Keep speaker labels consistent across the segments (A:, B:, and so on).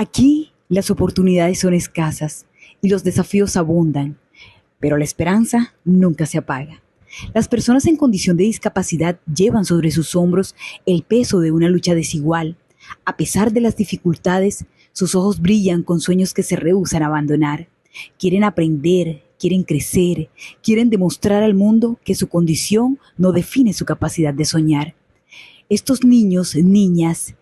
A: Aquí las oportunidades son escasas y los desafíos abundan, pero la esperanza nunca se apaga. Las personas en condición de discapacidad llevan sobre sus hombros el peso de una lucha desigual. A pesar de las dificultades, sus ojos brillan con sueños que se rehúsan a abandonar. Quieren aprender, quieren crecer, quieren demostrar al mundo que su condición no define su capacidad de soñar. Estos niños, niñas,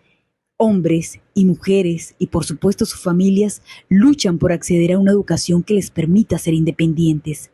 A: hombres y mujeres y por supuesto sus familias luchan por acceder a una educación que les permita ser independientes,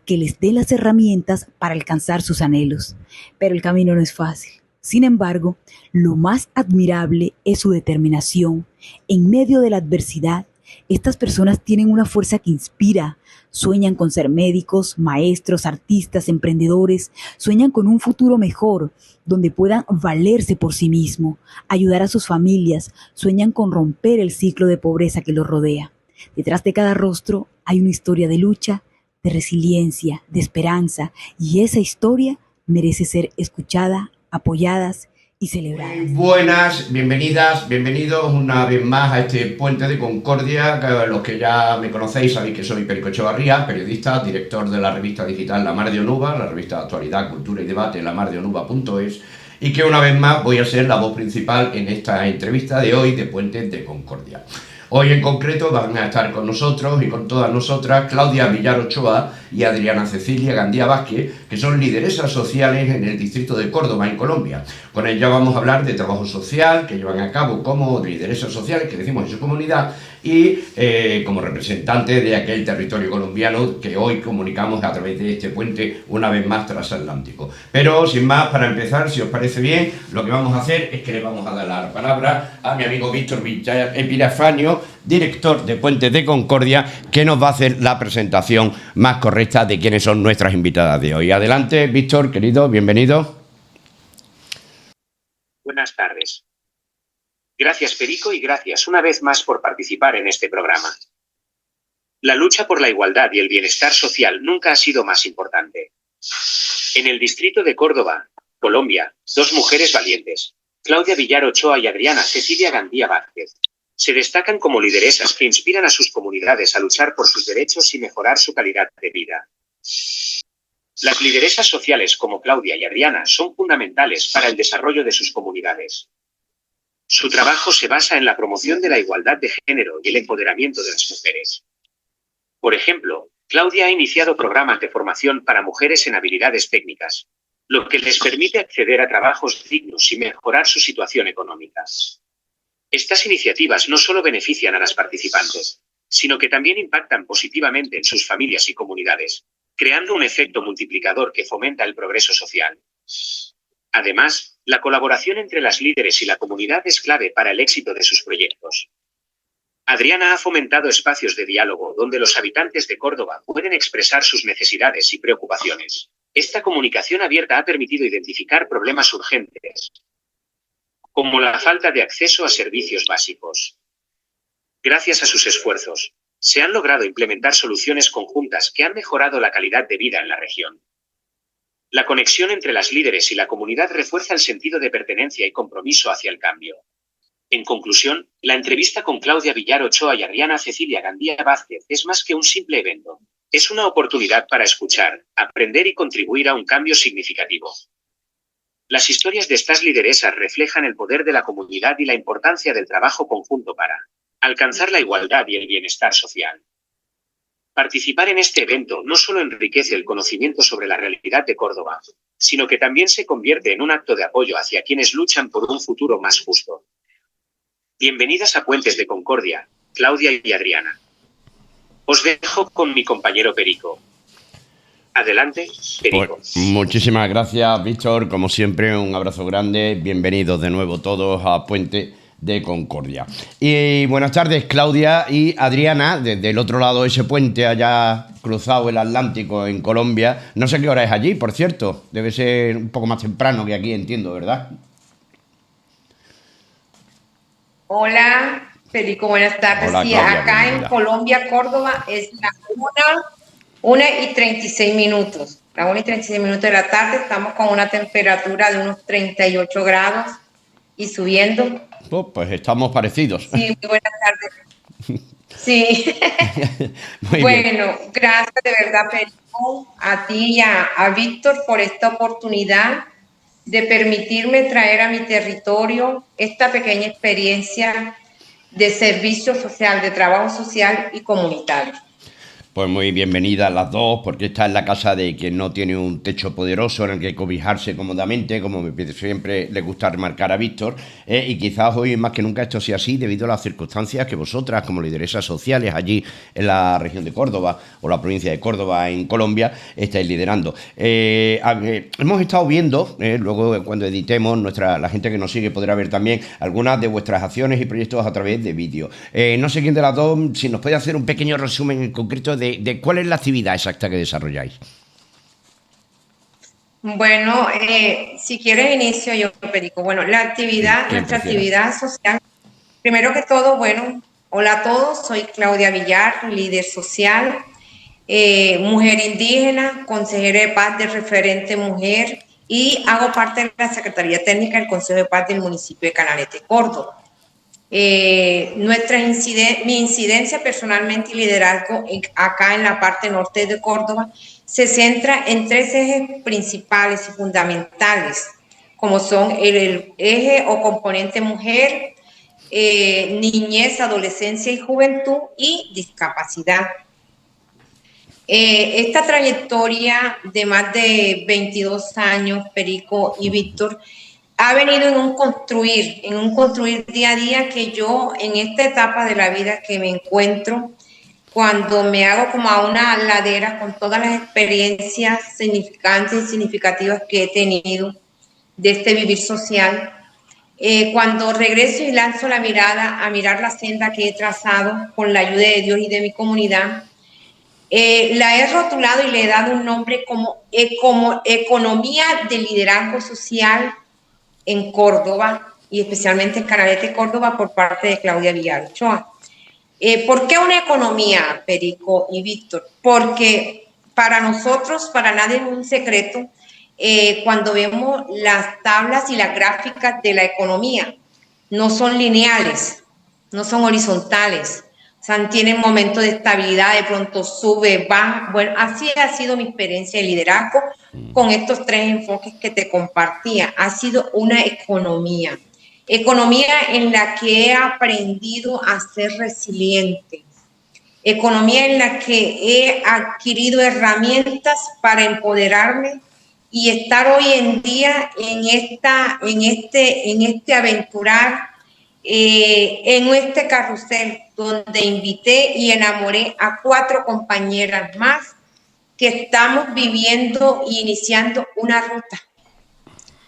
A: que les dé las herramientas para alcanzar sus anhelos. Pero el camino no es fácil. Sin embargo, lo más admirable es su determinación. En medio de la adversidad, estas personas tienen una fuerza que inspira. Sueñan con ser médicos, maestros, artistas, emprendedores. Sueñan con un futuro mejor, donde puedan valerse por sí mismos, ayudar a sus familias. Sueñan con romper el ciclo de pobreza que los rodea. Detrás de cada rostro hay una historia de lucha, de resiliencia, de esperanza, y esa historia merece ser escuchada, apoyadas y celebradas.
B: Muy buenas, bienvenidas, bienvenidos una vez más a este Puente de Concordia. Los que ya me conocéis sabéis que soy Perico Echevarría, periodista, director de la revista digital La Mar de Onuba, la revista de actualidad, cultura y debate, lamardeonuba.es, y que una vez más voy a ser la voz principal en esta entrevista de hoy de Puente de Concordia. Hoy en concreto van a estar con nosotros y con todas nosotras Claudia Villar Ochoa y Adriana Cecilia Gandía Vázquez, que son lideresas sociales en el distrito de Córdoba, en Colombia. Con ellas vamos a hablar de trabajo social que llevan a cabo como lideresas sociales, que decimos en su comunidad, y como representantes de aquel territorio colombiano que hoy comunicamos a través de este puente una vez más transatlántico. Pero sin más, para empezar, si os parece bien, lo que vamos a hacer es que le vamos a dar la palabra a mi amigo Víctor Villafañe, director de Puentes de Concordia, que nos va a hacer la presentación más correcta de quiénes son nuestras invitadas de hoy. Adelante, Víctor, querido, bienvenido.
C: Buenas tardes. Gracias, Perico, y gracias una vez más por participar en este programa. La lucha por la igualdad y el bienestar social nunca ha sido más importante. En el distrito de Córdoba, Colombia, dos mujeres valientes, Claudia Villar Ochoa y Adriana Cecilia Gandía Vázquez, se destacan como lideresas que inspiran a sus comunidades a luchar por sus derechos y mejorar su calidad de vida. Las lideresas sociales como Claudia y Adriana son fundamentales para el desarrollo de sus comunidades. Su trabajo se basa en la promoción de la igualdad de género y el empoderamiento de las mujeres. Por ejemplo, Claudia ha iniciado programas de formación para mujeres en habilidades técnicas, lo que les permite acceder a trabajos dignos y mejorar su situación económica. Estas iniciativas no solo benefician a las participantes, sino que también impactan positivamente en sus familias y comunidades, creando un efecto multiplicador que fomenta el progreso social. Además, la colaboración entre las líderes y la comunidad es clave para el éxito de sus proyectos. Adriana ha fomentado espacios de diálogo donde los habitantes de Córdoba pueden expresar sus necesidades y preocupaciones. Esta comunicación abierta ha permitido identificar problemas urgentes, como la falta de acceso a servicios básicos. Gracias a sus esfuerzos, se han logrado implementar soluciones conjuntas que han mejorado la calidad de vida en la región. La conexión entre las líderes y la comunidad refuerza el sentido de pertenencia y compromiso hacia el cambio. En conclusión, la entrevista con Claudia Villar Ochoa y Adriana Cecilia Gandía Vázquez es más que un simple evento. Es una oportunidad para escuchar, aprender y contribuir a un cambio significativo. Las historias de estas lideresas reflejan el poder de la comunidad y la importancia del trabajo conjunto para alcanzar la igualdad y el bienestar social. Participar en este evento no solo enriquece el conocimiento sobre la realidad de Córdoba, sino que también se convierte en un acto de apoyo hacia quienes luchan por un futuro más justo. Bienvenidas a Puentes de Concordia, Claudia y Adriana. Os dejo con mi compañero Perico. Adelante, Perico.
B: Pues, muchísimas gracias, Víctor. Como siempre, un abrazo grande. Bienvenidos de nuevo todos a Puente de Concordia. Y buenas tardes, Claudia y Adriana, desde el otro lado de ese puente allá cruzado el Atlántico en Colombia. No sé qué hora es allí, por cierto. Debe ser un poco más temprano que aquí, entiendo, ¿verdad?
D: Hola, Federico, buenas tardes.
B: Hola,
D: sí,
B: Claudia,
D: acá
B: bienvenida.
D: en Colombia, Córdoba, es la 1:36. La 1:36 de la tarde. Estamos con una temperatura de unos 38 grados y subiendo.
B: Pues estamos parecidos.
D: Sí, muy buenas tardes. Sí.
B: Muy bien.
D: Bueno, gracias de verdad, Perico, a ti y a Víctor por esta oportunidad de permitirme traer a mi territorio esta pequeña experiencia de servicio social, de trabajo social y comunitario.
B: Pues muy bienvenidas las dos, porque esta es la casa de quien no tiene un techo poderoso en el que cobijarse cómodamente, como siempre le gusta remarcar a Víctor, y quizás hoy más que nunca esto sea así debido a las circunstancias que vosotras, como lideresas sociales allí en la región de Córdoba o la provincia de Córdoba en Colombia, estáis liderando. Hemos estado viendo, luego cuando editemos, la gente que nos sigue podrá ver también algunas de vuestras acciones y proyectos a través de vídeo. No sé quién de las dos, si nos puede hacer un pequeño resumen en concreto de cuál es la actividad exacta que desarrolláis.
D: Bueno, si quieres inicio yo, Perico. Bueno, nuestra actividad social, primero que todo, bueno, hola a todos, soy Claudia Villar, líder social, mujer indígena, consejera de paz de Referente Mujer y hago parte de la Secretaría Técnica del Consejo de Paz del municipio de Canalete, Córdoba. Mi incidencia personalmente y liderazgo acá en la parte norte de Córdoba se centra en tres ejes principales y fundamentales, como son el eje o componente mujer, niñez, adolescencia y juventud y discapacidad. Esta trayectoria de más de 22 años, Perico y Víctor, ha venido en un construir día a día que yo en esta etapa de la vida que me encuentro, cuando me hago como a una ladera con todas las experiencias significantes y significativas que he tenido de este vivir social, cuando regreso y lanzo la mirada a mirar la senda que he trazado con la ayuda de Dios y de mi comunidad, la he rotulado y le he dado un nombre como economía de liderazgo social en Córdoba y especialmente en Canalete, Córdoba, por parte de Claudia Villar Ochoa. ¿Por qué una economía, Perico y Víctor? Porque para nosotros, para nadie es un secreto, cuando vemos las tablas y las gráficas de la economía, no son lineales, no son horizontales, o sea, tienen momentos de estabilidad, de pronto sube, baja. Bueno, así ha sido mi experiencia de liderazgo con estos tres enfoques que te compartía. Ha sido una economía en la que he aprendido a ser resiliente, economía en la que he adquirido herramientas para empoderarme y estar hoy en día en este aventurar, en este carrusel donde invité y enamoré a 4 compañeras más que estamos viviendo e iniciando una ruta.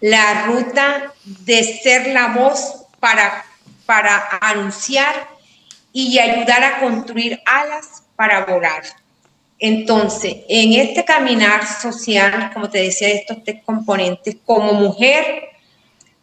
D: La ruta de ser la voz para anunciar y ayudar a construir alas para volar. Entonces, en este caminar social, como te decía, de estos 3 componentes, como mujer,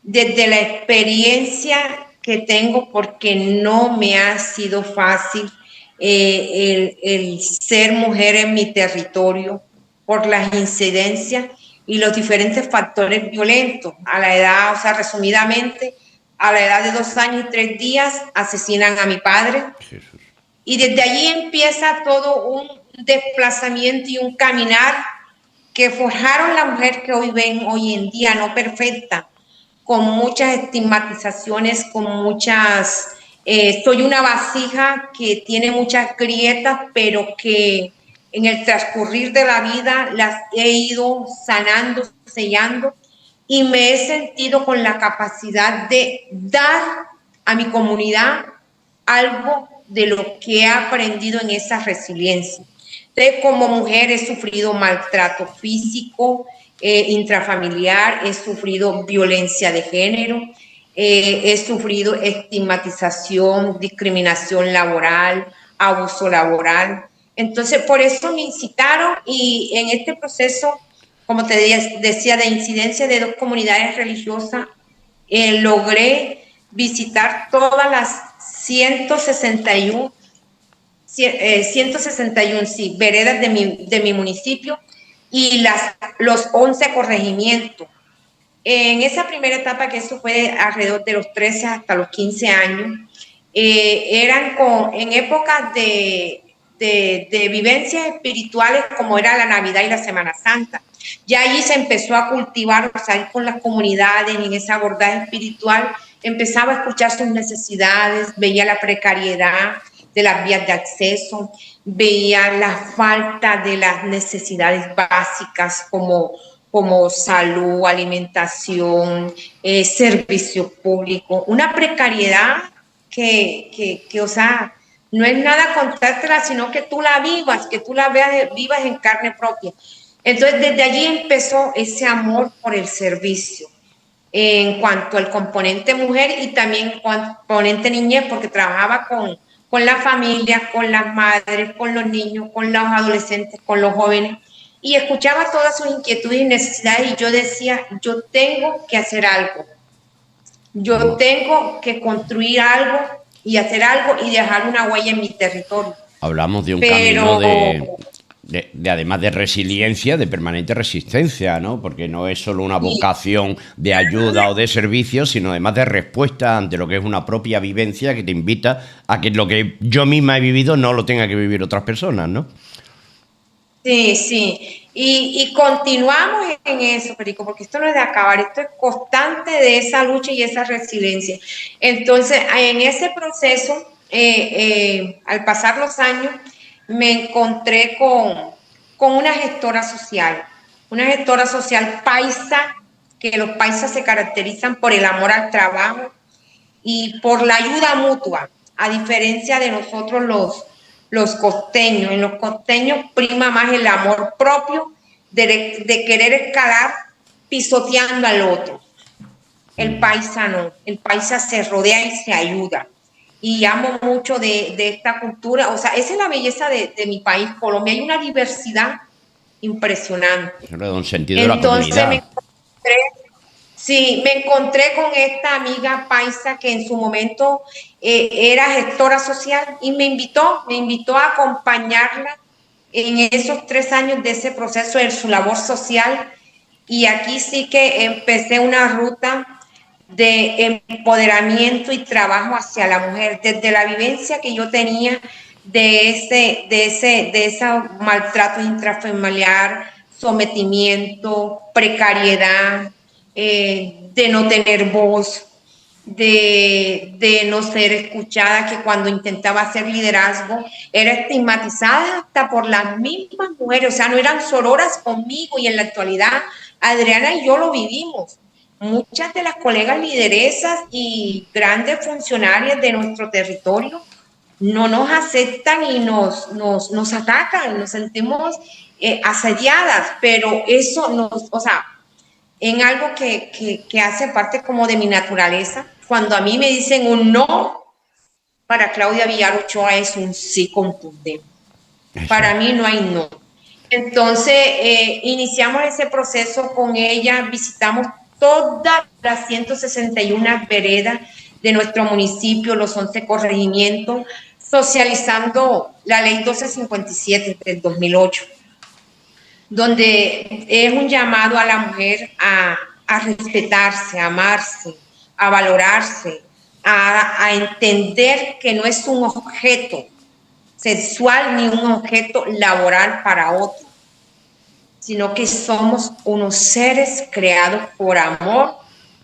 D: desde la experiencia que tengo, porque no me ha sido fácil el ser mujer en mi territorio por las incidencias y los diferentes factores violentos. A la edad, o sea, resumidamente, a la edad de 2 años y 3 días asesinan a mi padre. Jesús. Y desde allí empieza todo un desplazamiento y un caminar que forjaron la mujer que hoy ven hoy en día, no perfecta, con muchas estigmatizaciones, con muchas... soy una vasija que tiene muchas grietas, pero que en el transcurrir de la vida las he ido sanando, sellando, y me he sentido con la capacidad de dar a mi comunidad algo de lo que he aprendido en esa resiliencia. Entonces, como mujer he sufrido maltrato físico, intrafamiliar, he sufrido violencia de género, he sufrido estigmatización, discriminación laboral, abuso laboral. Entonces, por eso me incitaron, y en este proceso, como te decía, de incidencia de 2 comunidades religiosas, logré visitar todas las 161 veredas de mi municipio y los 11 corregimientos. En esa primera etapa, que eso fue alrededor de los 13 hasta los 15 años, eran en épocas de vivencias espirituales como era la Navidad y la Semana Santa. Ya allí se empezó a cultivar, o sea, con las comunidades, en ese abordaje espiritual, empezaba a escuchar sus necesidades, veía la precariedad de las vías de acceso, veía la falta de las necesidades básicas como salud, alimentación, servicio público, una precariedad que, o sea, no es nada contártela, sino que tú la vivas, que tú la vivas en carne propia. Entonces, desde allí empezó ese amor por el servicio, en cuanto al componente mujer y también el componente niñez, porque trabajaba con la familia, con las madres, con los niños, con los adolescentes, con los jóvenes, y escuchaba todas sus inquietudes y necesidades, y yo decía, yo tengo que hacer algo, yo tengo que construir algo y hacer algo y dejar una huella en mi territorio.
B: Hablamos de un camino de además de resiliencia, de permanente resistencia, ¿no? Porque no es solo una vocación de ayuda o de servicio, sino además de respuesta ante lo que es una propia vivencia que te invita a que lo que yo misma he vivido no lo tenga que vivir otras personas, ¿no?
D: Sí, sí. Y continuamos en eso, Perico, porque esto no es de acabar, esto es constante de esa lucha y esa resiliencia. Entonces, en ese proceso, al pasar los años, me encontré con una gestora social paisa, que los paisas se caracterizan por el amor al trabajo y por la ayuda mutua, a diferencia de nosotros los costeños. En los costeños prima más el amor propio de querer escalar pisoteando al otro. El paisa no, el paisa se rodea y se ayuda. Y amo mucho de esta cultura, o sea, esa es la belleza de mi país, Colombia. Hay una diversidad impresionante.
B: Un sentido de la comunidad.
D: Me encontré con esta amiga paisa que en su momento era gestora social y me invitó a acompañarla en esos 3 años de ese proceso de su labor social. Y aquí sí que empecé una ruta de empoderamiento y trabajo hacia la mujer, desde la vivencia que yo tenía de ese maltrato intrafamiliar, sometimiento, precariedad, de no tener voz, de no ser escuchada, que cuando intentaba hacer liderazgo era estigmatizada hasta por las mismas mujeres, o sea, no eran sororas conmigo. Y en la actualidad Adriana y yo lo vivimos. Muchas de las colegas lideresas y grandes funcionarias de nuestro territorio no nos aceptan y nos atacan, nos sentimos asediadas, pero eso o sea, en algo que hace parte como de mi naturaleza. Cuando a mí me dicen un no, para Claudia Villar Ochoa es un sí contundente. Para mí no hay no. Entonces, iniciamos ese proceso con ella, visitamos todas las 161 veredas de nuestro municipio, los 11 corregimientos, socializando la ley 1257 del 2008, donde es un llamado a la mujer a respetarse, a amarse, a valorarse, a entender que no es un objeto sexual ni un objeto laboral para otro, sino que somos unos seres creados por amor,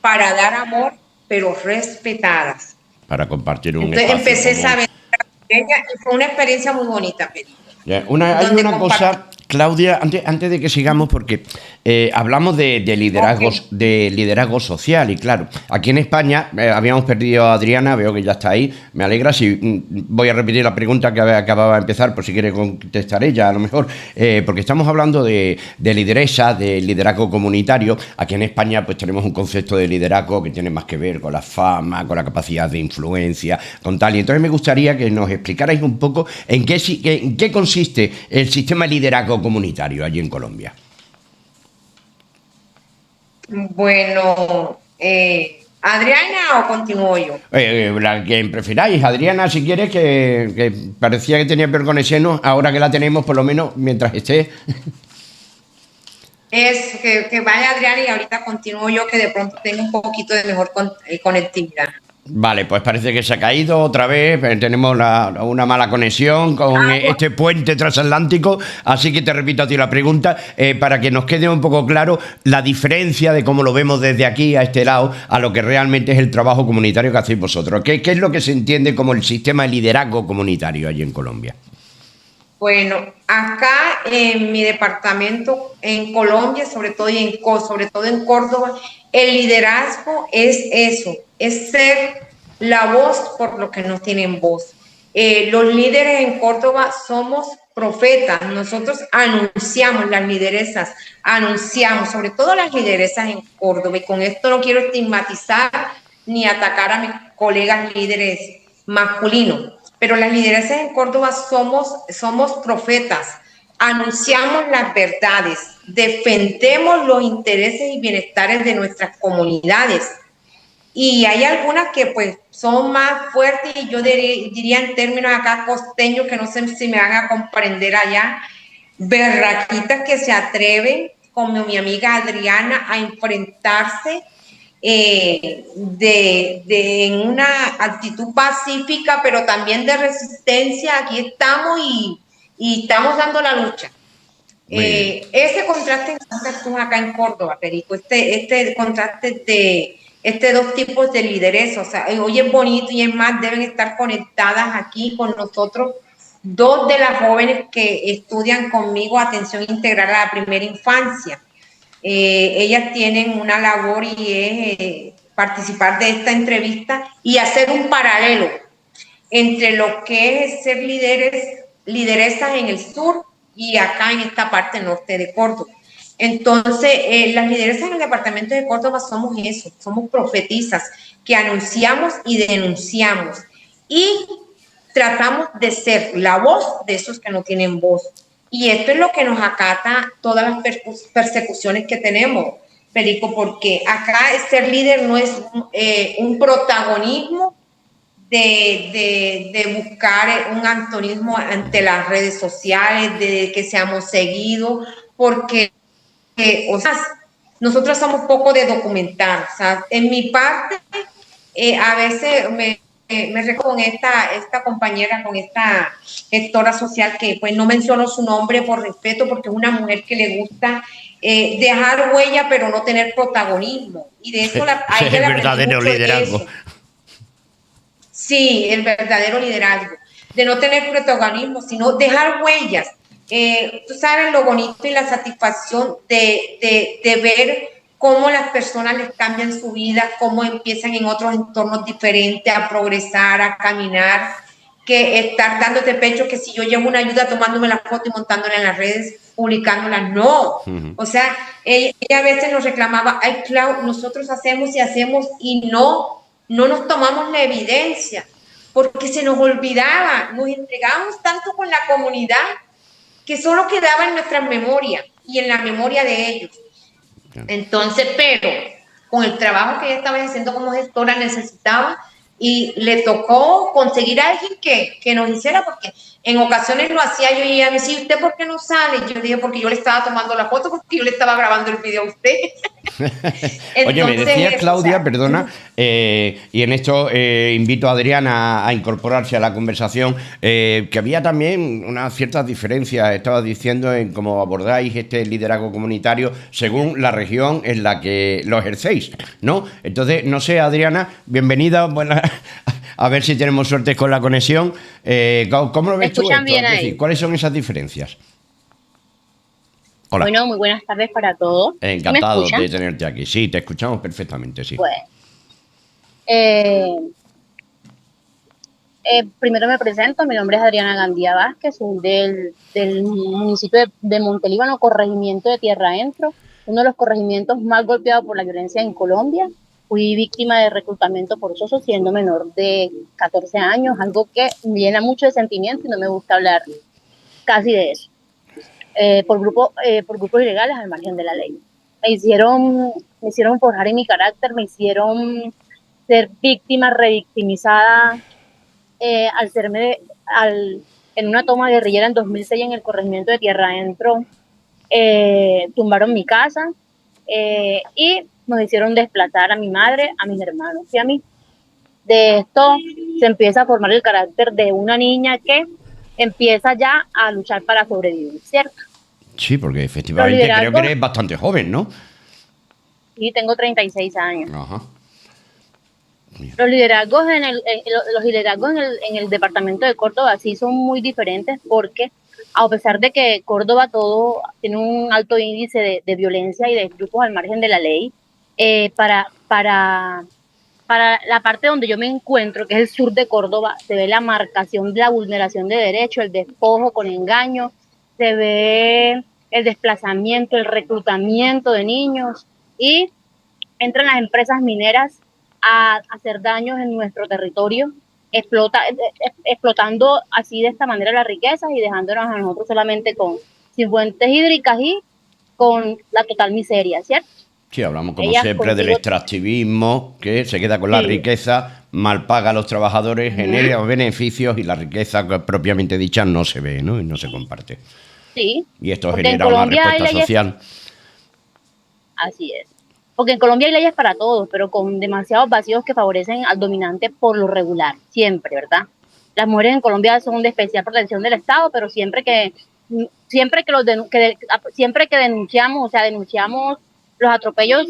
D: para dar amor, pero respetadas.
B: Para compartir un
D: Entonces
B: espacio
D: empecé
B: común.
D: esa aventura con ella y fue una experiencia muy bonita, Pedro.
B: Hay una cosa, Claudia, antes de que sigamos, porque hablamos de liderazgo social, y claro, aquí en España habíamos perdido a Adriana, veo que ya está ahí, me alegra. Si voy a repetir la pregunta que acababa de empezar, por si quiere contestar ella, a lo mejor, porque estamos hablando de lideresa, de liderazgo comunitario. Aquí en España pues tenemos un concepto de liderazgo que tiene más que ver con la fama, con la capacidad de influencia, con tal, y entonces me gustaría que nos explicarais un poco en qué consiste el sistema de liderazgo comunitario allí en Colombia.
D: Bueno, ¿Adriana o continúo yo?
B: La que prefiráis, Adriana, si quieres, que parecía que tenía peor conexión, ahora que la tenemos, por lo menos, mientras esté.
D: Es que vaya Adriana y ahorita continúo yo, que de pronto tengo un poquito de mejor conectividad.
B: Vale, pues parece que se ha caído otra vez. Tenemos una mala conexión con este puente transatlántico. Así que te repito a ti la pregunta para que nos quede un poco claro la diferencia de cómo lo vemos desde aquí a este lado a lo que realmente es el trabajo comunitario que hacéis vosotros. ¿Qué es lo que se entiende como el sistema de liderazgo comunitario allí en Colombia?
D: Bueno, acá en mi departamento, en Colombia, sobre todo en Córdoba, el liderazgo es eso, es ser la voz por los que no tienen voz. Los líderes en Córdoba somos profetas, nosotros anunciamos las lideresas, anunciamos, sobre todo las lideresas en Córdoba, y con esto no quiero estigmatizar ni atacar a mis colegas líderes masculinos, pero las lideresas en Córdoba somos profetas, anunciamos las verdades, defendemos los intereses y bienestares de nuestras comunidades. Y hay algunas que pues son más fuertes y yo diría en términos acá costeños, que no sé si me van a comprender allá, berraquitas que se atreven, como mi amiga Adriana, a enfrentarse en una actitud pacífica, pero también de resistencia. Aquí estamos y estamos dando la lucha. Ese contraste acá en Córdoba, Perico, este contraste de dos tipos de lideresas, o sea, hoy es bonito y es más, deben estar conectadas aquí con nosotros dos de las jóvenes que estudian conmigo atención integral a la primera infancia. Ellas tienen una labor y es participar de esta entrevista y hacer un paralelo entre lo que es ser lideresas en el sur y acá en esta parte norte de Córdoba. Entonces, las lideresas en el departamento de Córdoba somos eso, somos profetizas que anunciamos y denunciamos y tratamos de ser la voz de esos que no tienen voz. Y esto es lo que nos acata todas las persecuciones que tenemos, Perico, porque acá ser líder no es un protagonismo de buscar un antonismo ante las redes sociales, de que seamos seguidos, porque, o sea, nosotros somos poco de documentar. O sea, en mi parte, a veces me recuerdo con esta compañera, con esta gestora social, que pues no menciono su nombre por respeto, porque es una mujer que le gusta dejar huella, pero no tener protagonismo. Y de eso a ella le aprendí mucho liderazgo. De eso. Sí, el verdadero liderazgo, de no tener protagonismo, sino dejar huellas. Tú sabes lo bonito y la satisfacción de ver cómo las personas les cambian su vida, cómo empiezan en otros entornos diferentes a progresar, a caminar, que estar dándote pecho, que si yo llevo una ayuda tomándome la foto y montándola en las redes, publicándola, no. O sea, ella a veces nos reclamaba, ay, Clau, nosotros hacemos y no nos tomamos la evidencia, porque se nos olvidaba, nos entregábamos tanto con la comunidad que solo quedaba en nuestras memorias y en la memoria de ellos. Entonces, pero con el trabajo que ella estaba haciendo como gestora necesitaba y le tocó conseguir a alguien que nos hiciera, porque en ocasiones lo hacía yo y ella me decía, ¿usted por qué no sale? Yo dije, porque yo le estaba tomando la foto, porque yo le estaba grabando el video a usted.
B: Entonces, oye, me decías, Claudia, o sea, perdona, y en esto invito a Adriana a incorporarse a la conversación, que había también unas ciertas diferencias, estabas diciendo, en cómo abordáis este liderazgo comunitario según la región en la que lo ejercéis, ¿no? Entonces, no sé, Adriana, bienvenida, a ver si tenemos suerte con la conexión. ¿Cómo lo ves tú esto?
E: Bien ahí.
B: Es decir, ¿cuáles son esas diferencias? Hola.
E: Bueno, muy buenas tardes para todos.
B: Encantado de tenerte aquí. Sí, te escuchamos perfectamente, sí.
E: Pues, primero me presento, mi nombre es Adriana Gandía Vázquez, soy del municipio de Montelíbano, corregimiento de Tierra Adentro, uno de los corregimientos más golpeados por la violencia en Colombia. Fui víctima de reclutamiento forzoso siendo menor de 14 años, algo que me llena mucho de sentimiento y no me gusta hablar casi de eso. Por grupos ilegales al margen de la ley. Me hicieron forjar en mi carácter, me hicieron ser víctima, revictimizada, en una toma guerrillera en 2006 en el corregimiento de Tierra Adentro. tumbaron mi casa y nos hicieron desplazar a mi madre, a mis hermanos y a mí. De esto se empieza a formar el carácter de una niña que empieza ya a luchar para sobrevivir, ¿cierto?
B: Sí, porque efectivamente creo que eres bastante joven, ¿no?
E: Sí, tengo 36 años.
B: Ajá.
E: Los liderazgos en el departamento de Córdoba sí son muy diferentes porque a pesar de que Córdoba todo tiene un alto índice de violencia y de grupos al margen de la ley, para la parte donde yo me encuentro, que es el sur de Córdoba, se ve la marcación de la vulneración de derechos, el despojo con engaño, se ve el desplazamiento, el reclutamiento de niños y entran las empresas mineras a hacer daños en nuestro territorio, explotando así de esta manera las riquezas y dejándonos a nosotros solamente sin fuentes hídricas y con la total miseria, ¿cierto?
B: Sí, hablamos como siempre del extractivismo, que se queda con la riqueza, mal paga a los trabajadores, genera beneficios y la riqueza propiamente dicha no se ve, ¿no? Y no se comparte.
E: Sí.
B: Y esto genera una respuesta social.
E: Así es. Porque en Colombia hay leyes para todos, pero con demasiados vacíos que favorecen al dominante por lo regular, siempre, ¿verdad? Las mujeres en Colombia son de especial protección del Estado, pero siempre que denunciamos, o sea, denunciamos los atropellos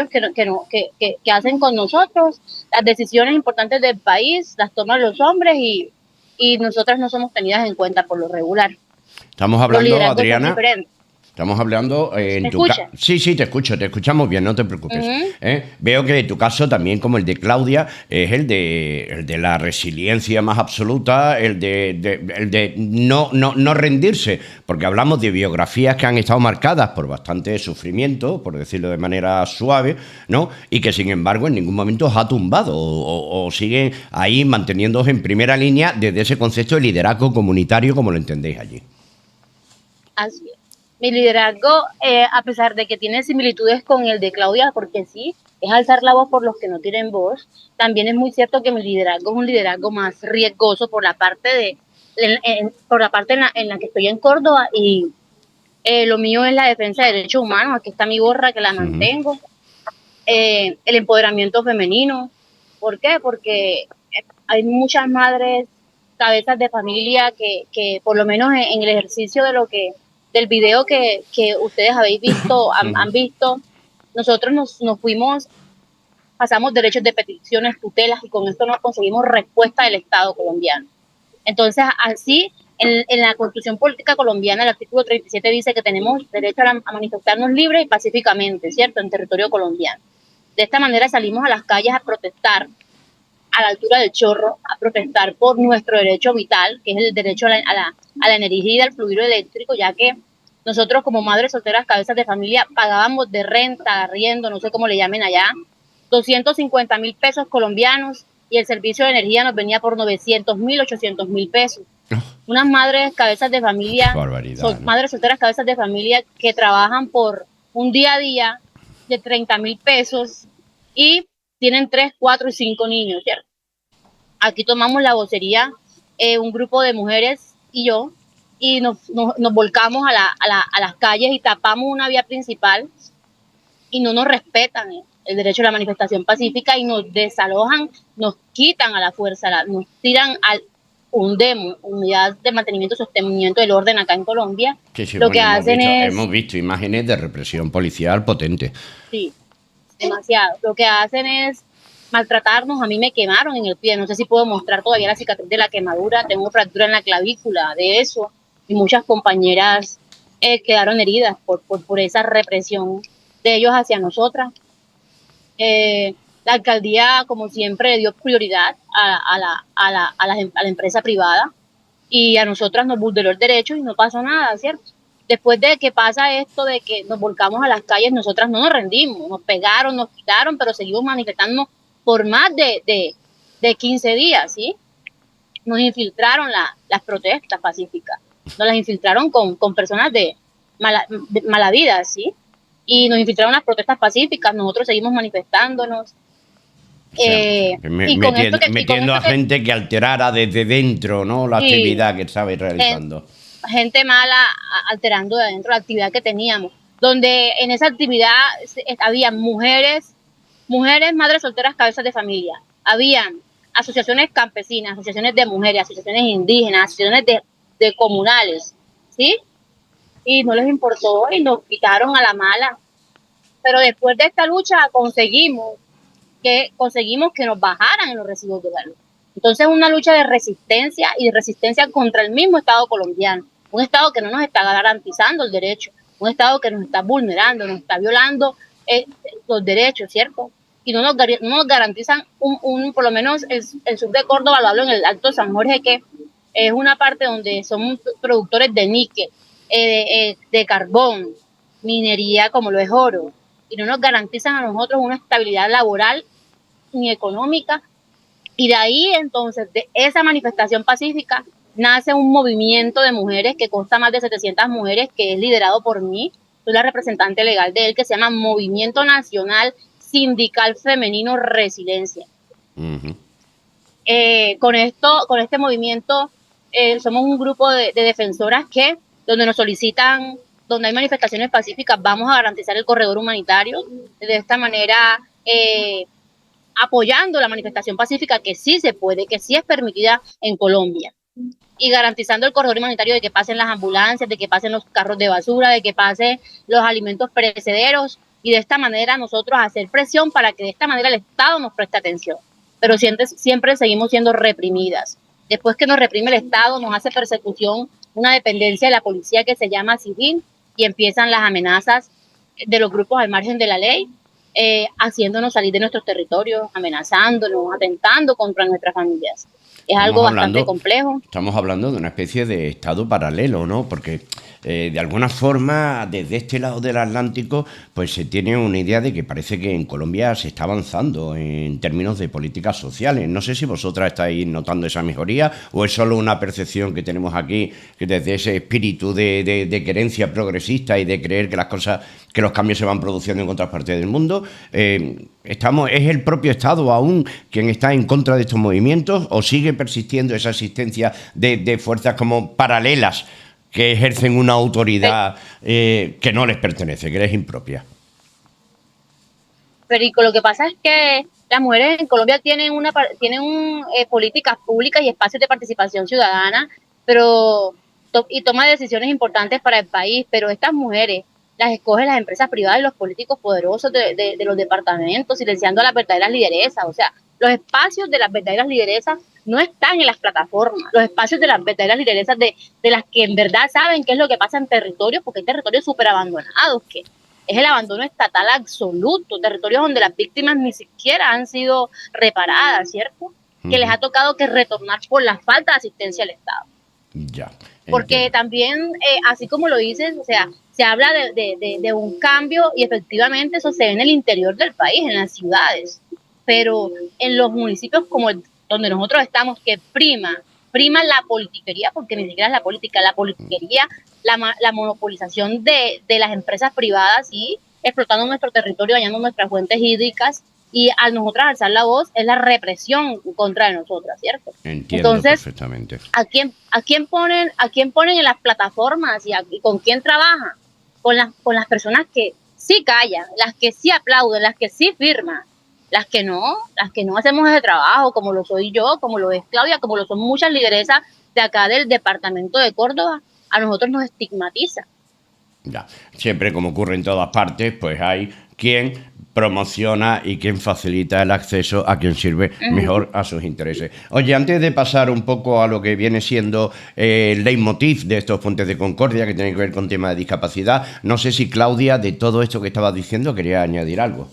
E: que hacen con nosotros, las decisiones importantes del país las toman los hombres y nosotras no somos tenidas en cuenta por lo regular.
B: Estamos hablando, Adriana. Estamos hablando en tu caso. Sí, te escuchamos bien, no te preocupes. Veo que en tu caso también, como el de Claudia, es el de la resiliencia más absoluta, el de no rendirse, porque hablamos de biografías que han estado marcadas por bastante sufrimiento, por decirlo de manera suave, ¿no? Y que sin embargo en ningún momento os ha tumbado o siguen ahí manteniéndoos en primera línea desde ese concepto de liderazgo comunitario como lo entendéis allí.
E: Así es. Mi liderazgo, a pesar de que tiene similitudes con el de Claudia, porque sí, es alzar la voz por los que no tienen voz, también es muy cierto que mi liderazgo es un liderazgo más riesgoso por la parte en la que estoy en Córdoba y lo mío es la defensa de derechos humanos, aquí está mi gorra que la mantengo, el empoderamiento femenino. ¿Por qué? Porque hay muchas madres, cabezas de familia que por lo menos en el ejercicio del video que ustedes habéis visto, han visto, nosotros nos fuimos, pasamos derechos de peticiones, tutelas y con esto no conseguimos respuesta del Estado colombiano. Entonces, así, en la Constitución Política Colombiana, el artículo 37 dice que tenemos derecho a manifestarnos libre y pacíficamente, ¿cierto?, en territorio colombiano. De esta manera salimos a las calles a protestar a la altura del Chorro, a protestar por nuestro derecho vital, que es el derecho a la energía y al fluido eléctrico, ya que nosotros como madres solteras, cabezas de familia, pagábamos de renta, arriendo, no sé cómo le llamen allá, 250.000 pesos colombianos y el servicio de energía nos venía por 900.000, 800.000 pesos. Unas madres cabezas de familia, madres solteras cabezas de familia que trabajan por un día a día de 30.000 pesos y tienen 3, 4 y 5 niños, ¿cierto? Aquí tomamos la vocería, un grupo de mujeres y yo, y nos volcamos a las calles y tapamos una vía principal y no nos respetan el derecho a la manifestación pacífica y nos desalojan, nos quitan a la fuerza, nos tiran al UNDEM, Unidad de Mantenimiento y Sostenimiento del Orden acá en Colombia.
B: Sí, lo que hacen hemos visto imágenes de represión policial potente.
E: Sí, demasiado. Lo que hacen es maltratarnos. A mí me quemaron en el pie, no sé si puedo mostrar todavía la cicatriz de la quemadura, tengo fractura en la clavícula de eso, y muchas compañeras quedaron heridas por esa represión de ellos hacia nosotras. La alcaldía, como siempre, le dio prioridad a la empresa privada y a nosotras nos vulneró el derecho y no pasó nada, ¿cierto? Después de que pasa esto, de que nos volcamos a las calles, nosotras no nos rendimos, nos pegaron, nos quitaron, pero seguimos manifestándonos por más de 15 días, ¿sí? Nos infiltraron las protestas pacíficas, nos las infiltraron con personas de mala vida, ¿sí? Y nos infiltraron las protestas pacíficas, nosotros seguimos manifestándonos.
B: Metiendo a gente que alterara desde dentro, ¿no?, la actividad que estaba realizando.
E: gente mala alterando de adentro la actividad que teníamos, donde en esa actividad había mujeres, madres solteras, cabezas de familia, habían asociaciones campesinas, asociaciones de mujeres, asociaciones indígenas, asociaciones de comunales, ¿sí? Y no les importó y nos quitaron a la mala. Pero después de esta lucha conseguimos que nos bajaran en los recibos de la luz. Entonces, una lucha de resistencia y de resistencia contra el mismo Estado colombiano, un Estado que no nos está garantizando el derecho, un Estado que nos está vulnerando, nos está violando los derechos, ¿cierto? Y no nos garantizan por lo menos el sur de Córdoba, lo hablo en el Alto San Jorge, que es una parte donde somos productores de níquel, de carbón, minería como lo es oro, y no nos garantizan a nosotros una estabilidad laboral ni económica. Y de ahí, entonces, de esa manifestación pacífica, nace un movimiento de mujeres que consta más de 700 mujeres, que es liderado por mí, soy la representante legal de él, que se llama Movimiento Nacional Sindical Femenino Resiliencia. Con este movimiento, somos un grupo de defensoras que, donde nos solicitan, donde hay manifestaciones pacíficas, vamos a garantizar el corredor humanitario. De esta manera, apoyando la manifestación pacífica, que sí se puede, que sí es permitida en Colombia, y garantizando el corredor humanitario, de que pasen las ambulancias, de que pasen los carros de basura, de que pasen los alimentos perecederos, y de esta manera nosotros hacer presión para que de esta manera el Estado nos preste atención. Pero siempre seguimos siendo reprimidas. Después que nos reprime el Estado, nos hace persecución una dependencia de la policía que se llama civil, y empiezan las amenazas de los grupos al margen de la ley, haciéndonos salir de nuestros territorios, amenazándonos, atentando contra nuestras familias. Es algo bastante complejo.
B: Estamos hablando de una especie de estado paralelo, ¿no? Porque de alguna forma, desde este lado del Atlántico, pues se tiene una idea de que parece que en Colombia se está avanzando en términos de políticas sociales. No sé si vosotras estáis notando esa mejoría o es solo una percepción que tenemos aquí, que desde ese espíritu de querencia progresista y de creer que las cosas, que los cambios se van produciendo en otras partes del mundo. ¿Es el propio Estado aún quien está en contra de estos movimientos o sigue persiguiendo esa existencia de fuerzas como paralelas que ejercen una autoridad que no les pertenece, que les es impropia?
E: Perico, lo que pasa es que las mujeres en Colombia tienen políticas públicas y espacios de participación ciudadana, pero y toma decisiones importantes para el país, pero estas mujeres las escogen las empresas privadas y los políticos poderosos de los departamentos, silenciando a las verdaderas lideresas. O sea, los espacios de las verdaderas lideresas no están en las plataformas. Los espacios de las verdaderas lideresas de las que en verdad saben qué es lo que pasa en territorios, porque hay territorios súper abandonados, que es el abandono estatal absoluto, territorios donde las víctimas ni siquiera han sido reparadas, ¿cierto? Que les ha tocado que retornar por la falta de asistencia al Estado.
B: Ya.
E: Porque también, así como lo dices, o sea, se habla de un cambio y efectivamente eso se ve en el interior del país, en las ciudades, pero en los municipios como donde nosotros estamos, que prima la politiquería, porque ni siquiera es la política, la politiquería, la monopolización de las empresas privadas y explotando nuestro territorio, dañando nuestras fuentes hídricas, y al nosotros alzar la voz es la represión contra nosotras, ¿cierto?
B: Entiendo. Entonces, perfectamente.
E: ¿A quién ponen en las plataformas y con quién trabajan? Con las personas que sí callan, las que sí aplauden, las que sí firman, las que no hacemos ese trabajo, como lo soy yo, como lo es Claudia, como lo son muchas lideresas de acá del departamento de Córdoba. A nosotros nos estigmatiza.
B: Ya, siempre, como ocurre en todas partes, pues hay quien promociona y quien facilita el acceso a quien sirve mejor a sus intereses. Oye, antes de pasar un poco a lo que viene siendo el leitmotiv de estos Puentes de Concordia, que tiene que ver con tema de discapacidad, no sé si Claudia, de todo esto que estabas diciendo, quería añadir algo.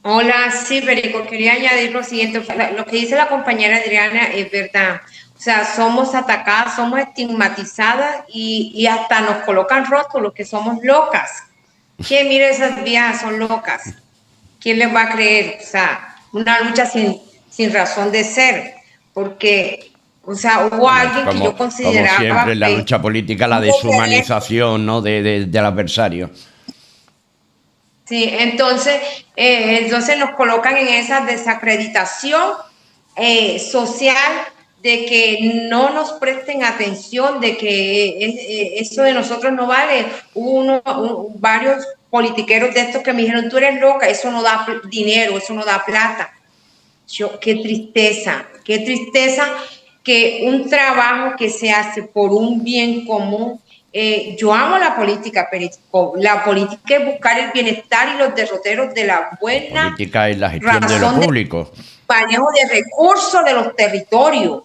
D: Hola, sí, Perico, quería añadir lo siguiente. Lo que dice la compañera Adriana es verdad. O sea, somos atacadas, somos estigmatizadas y hasta nos colocan rótulos que somos locas. Que mire, esas viejas son locas. ¿Quién les va a creer? O sea, una lucha sin razón de ser. Porque, o sea, hubo alguien que yo consideraba...
B: Como siempre, la lucha política, la deshumanización, ¿no? del adversario.
D: Sí, entonces nos colocan en esa desacreditación social de que no nos presten atención, de que eso de nosotros no vale. Hubo varios politiqueros de estos que me dijeron, tú eres loca, eso no da dinero, eso no da plata. Qué tristeza que un trabajo que se hace por un bien común. Yo amo la política, pero la política es buscar el bienestar y los derroteros de la buena
B: La política es la gestión de lo público.
D: Manejo de recursos de los territorios.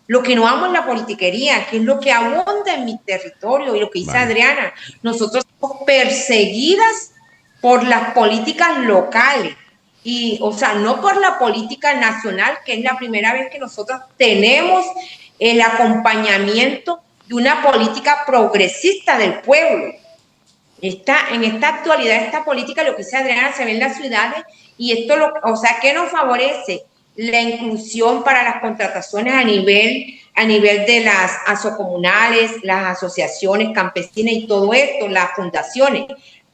D: Lo que no amo es la politiquería, que es lo que abunda en mi territorio, y lo que dice Adriana. Nosotros somos perseguidas por las políticas locales. Y, o sea, no por la política nacional, que es la primera vez que nosotros tenemos el acompañamiento de una política progresista del pueblo. En esta actualidad, esta política, lo que dice Adriana, se ve en las ciudades, y esto, o sea, ¿qué nos favorece? La inclusión para las contrataciones a nivel de las asocomunales, las asociaciones campesinas y todo esto, las fundaciones.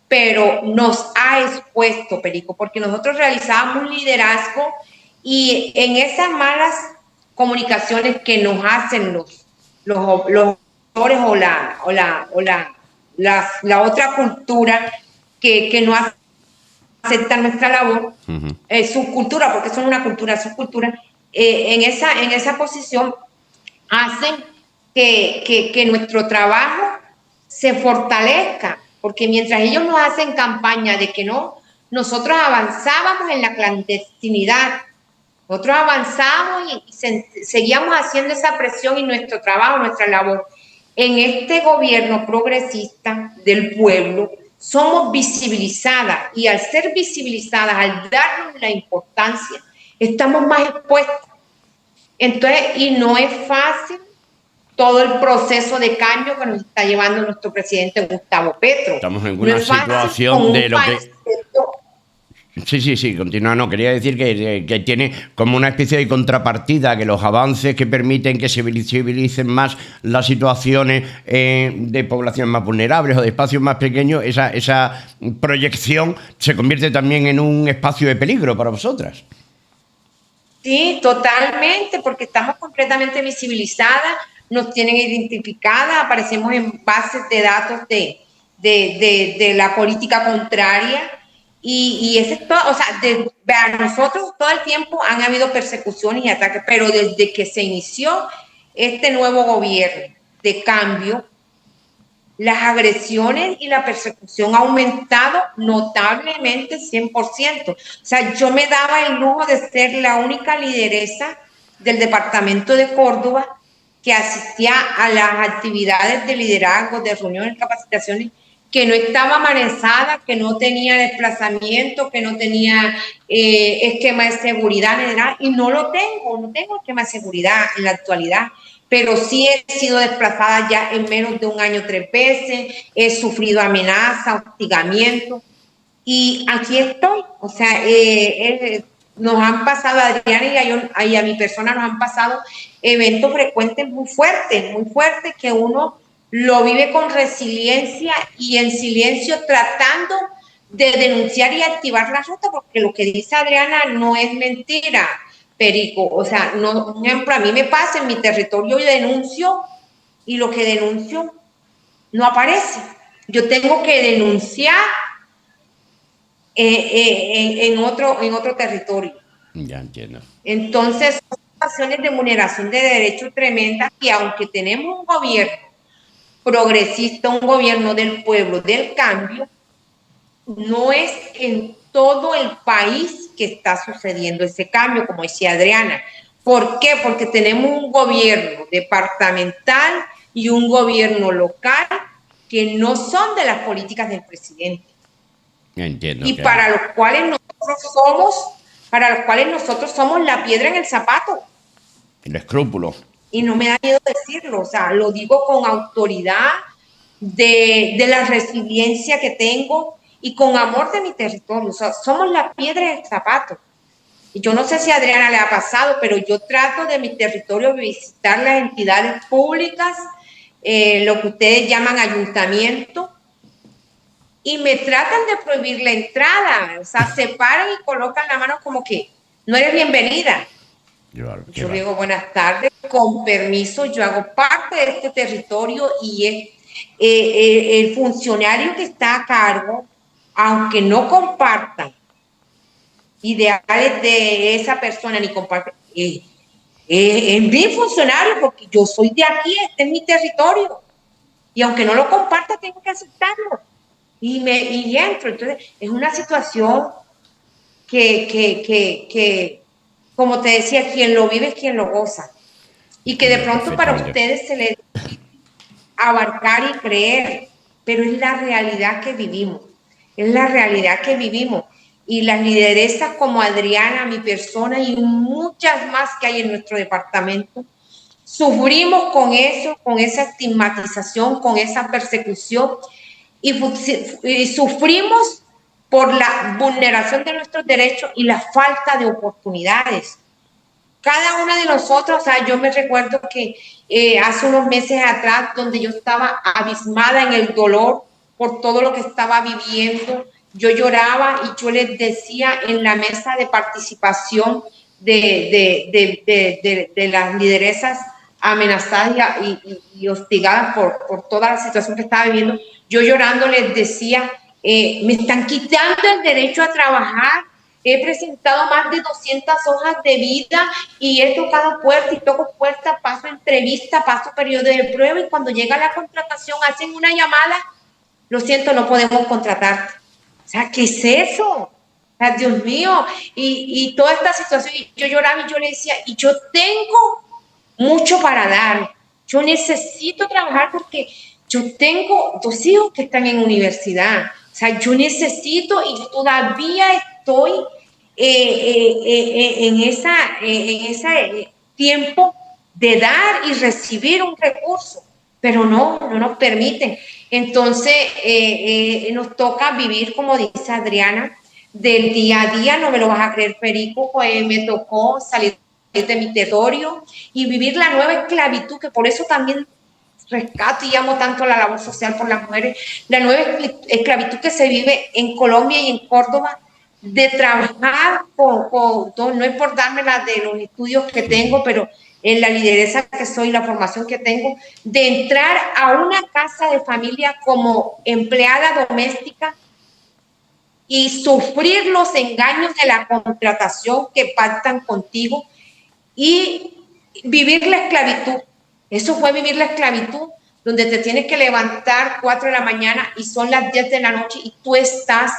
D: Pero nos ha expuesto, Perico, porque nosotros realizábamos un liderazgo, y en esas malas comunicaciones que nos hacen los autores o la otra cultura que no acepta nuestra labor, subcultura, porque son una cultura, subcultura, en esa posición hacen que nuestro trabajo se fortalezca, porque mientras ellos nos hacen campaña de que no, nosotros avanzábamos en la clandestinidad, nosotros avanzábamos y seguíamos haciendo esa presión, y nuestro trabajo, nuestra labor en este gobierno progresista del pueblo, somos visibilizadas, y al ser visibilizadas, al darnos la importancia, estamos más expuestos. Entonces, y no es fácil todo el proceso de cambio que nos está llevando nuestro presidente Gustavo Petro.
B: Estamos en una situación de lo que... Sí, continúa. No, quería decir que tiene como una especie de contrapartida, que los avances que permiten que se visibilicen más las situaciones de poblaciones más vulnerables o de espacios más pequeños, esa proyección se convierte también en un espacio de peligro para vosotras.
D: Sí, totalmente, porque estamos completamente visibilizadas, nos tienen identificadas, aparecemos en bases de datos de la política contraria. Y ese es todo, o sea, a nosotros todo el tiempo han habido persecuciones y ataques, pero desde que se inició este nuevo gobierno de cambio, las agresiones y la persecución ha aumentado notablemente 100%. O sea, yo me daba el lujo de ser la única lideresa del departamento de Córdoba que asistía a las actividades de liderazgo, de reuniones, capacitaciones, que no estaba amanezada, que no tenía desplazamiento, que no tenía esquema de seguridad, ni nada, y no tengo esquema de seguridad en la actualidad, pero sí he sido desplazada ya en menos de un año 3 veces, he sufrido amenaza, hostigamiento, y aquí estoy. O sea, nos han pasado, a Adriana y a mi persona nos han pasado eventos frecuentes muy fuertes, que uno lo vive con resiliencia y en silencio, tratando de denunciar y activar la ruta, porque lo que dice Adriana no es mentira, Perico. O sea, no, por ejemplo, a mí me pasa en mi territorio, yo denuncio, y lo que denuncio no aparece. Yo tengo que denunciar en otro territorio.
B: Ya entiendo.
D: Entonces, son situaciones de vulneración de derechos tremendas, y aunque tenemos un gobierno progresista, un gobierno del pueblo, del cambio, no es en todo el país que está sucediendo ese cambio, como decía Adriana. ¿Por qué? Porque tenemos un gobierno departamental y un gobierno local que no son de las políticas del presidente.
B: Entiendo.
D: Y para los cuales nosotros somos la piedra en el zapato.
B: El escrúpulo.
D: Y no me da miedo decirlo, o sea, lo digo con autoridad de la resiliencia que tengo y con amor de mi territorio. O sea, somos la piedra en el zapato. Y yo no sé si a Adriana le ha pasado, pero yo trato de mi territorio visitar las entidades públicas, lo que ustedes llaman ayuntamiento, y me tratan de prohibir la entrada. O sea, se paran y colocan la mano como que no eres bienvenida. Yo le digo buenas tardes, con permiso, yo hago parte de este territorio y el funcionario que está a cargo, aunque no comparta ideales de esa persona ni comparte, es mi funcionario porque yo soy de aquí, este es mi territorio. Y aunque no lo comparta, tengo que aceptarlo. Y entro. Entonces, es una situación que, como te decía, quien lo vive es quien lo goza. Y que de pronto para ustedes se les abarcar y creer, pero es la realidad que vivimos. Es la realidad que vivimos. Y las lideresas como Adriana, mi persona y muchas más que hay en nuestro departamento, sufrimos con eso, con esa estigmatización, con esa persecución y sufrimos por la vulneración de nuestros derechos y la falta de oportunidades. Cada una de nosotros, o sea, yo me recuerdo que hace unos meses atrás, donde yo estaba abismada en el dolor por todo lo que estaba viviendo, yo lloraba y yo les decía en la mesa de participación de las lideresas amenazadas y hostigadas por toda la situación que estaba viviendo, yo llorando les decía, me están quitando el derecho a trabajar. He presentado más de 200 hojas de vida y he tocado puertas y toco puertas, paso entrevista, paso periodo de prueba y cuando llega la contratación hacen una llamada, lo siento, no podemos contratarte. O sea, ¿qué es eso? O sea, Dios mío, y toda esta situación, yo lloraba y yo le decía, y yo tengo mucho para dar, yo necesito trabajar porque yo tengo 2 hijos que están en universidad, o sea, yo necesito y yo todavía estoy en ese tiempo de dar y recibir un recurso, pero no nos permiten. Entonces, nos toca vivir, como dice Adriana, del día a día, no me lo vas a creer, Perico, pues me tocó salir de mi territorio y vivir la nueva esclavitud, que por eso también rescato y amo tanto la labor social por las mujeres, la nueva esclavitud que se vive en Colombia y en Córdoba, de trabajar no es por darme la de los estudios que tengo, pero en la lideresa que soy, la formación que tengo, de entrar a una casa de familia como empleada doméstica y sufrir los engaños de la contratación que pactan contigo y vivir la esclavitud. Eso fue vivir la esclavitud, donde te tienes que levantar 4 de la mañana y son las 10 de la noche y tú estás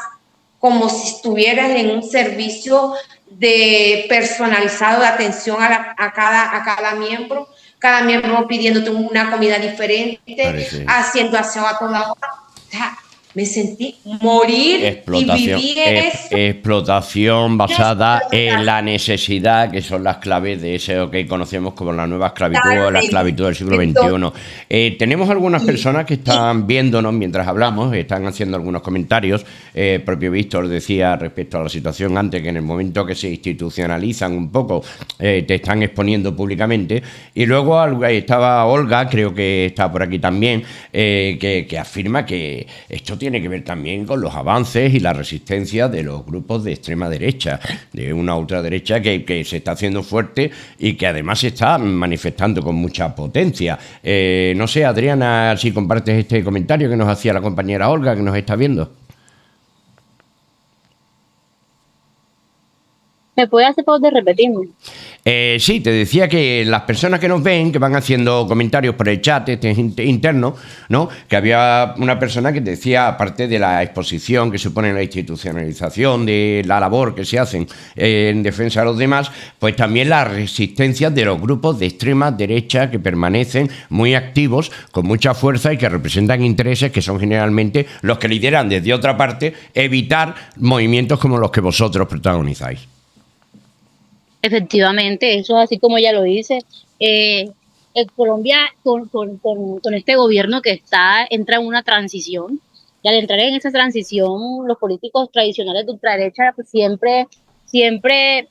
D: como si estuvieras en un servicio personalizado de atención a cada miembro pidiéndote una comida diferente, haciendo aseo a toda hora. O sea, me sentí morir y viví eso.
B: Explotación basada en la necesidad, que son las claves de eso que conocemos como la nueva esclavitud o la esclavitud del siglo XXI. Tenemos algunas personas que están viéndonos mientras hablamos, están haciendo algunos comentarios. Propio Víctor decía respecto a la situación antes, que en el momento que se institucionalizan un poco, te están exponiendo públicamente. Y luego estaba Olga, creo que está por aquí también, que afirma que esto tiene que ver también con los avances y la resistencia de los grupos de extrema derecha, de una ultraderecha que se está haciendo fuerte y que además se está manifestando con mucha potencia. No sé, Adriana, si compartes este comentario que nos hacía la compañera Olga, que nos está viendo.
E: ¿Me puede hacer favor de repetirme?
B: Sí, te decía que las personas que nos ven, que van haciendo comentarios por el chat interno, ¿no? Que había una persona que decía, aparte de la exposición que supone la institucionalización de la labor que se hacen en defensa de los demás, pues también la resistencia de los grupos de extrema derecha que permanecen muy activos, con mucha fuerza y que representan intereses que son generalmente los que lideran desde otra parte evitar movimientos como los que vosotros protagonizáis.
E: Efectivamente, eso es así como ella lo dice. En Colombia, con este gobierno que entra en una transición, y al entrar en esa transición, los políticos tradicionales de ultraderecha pues, siempre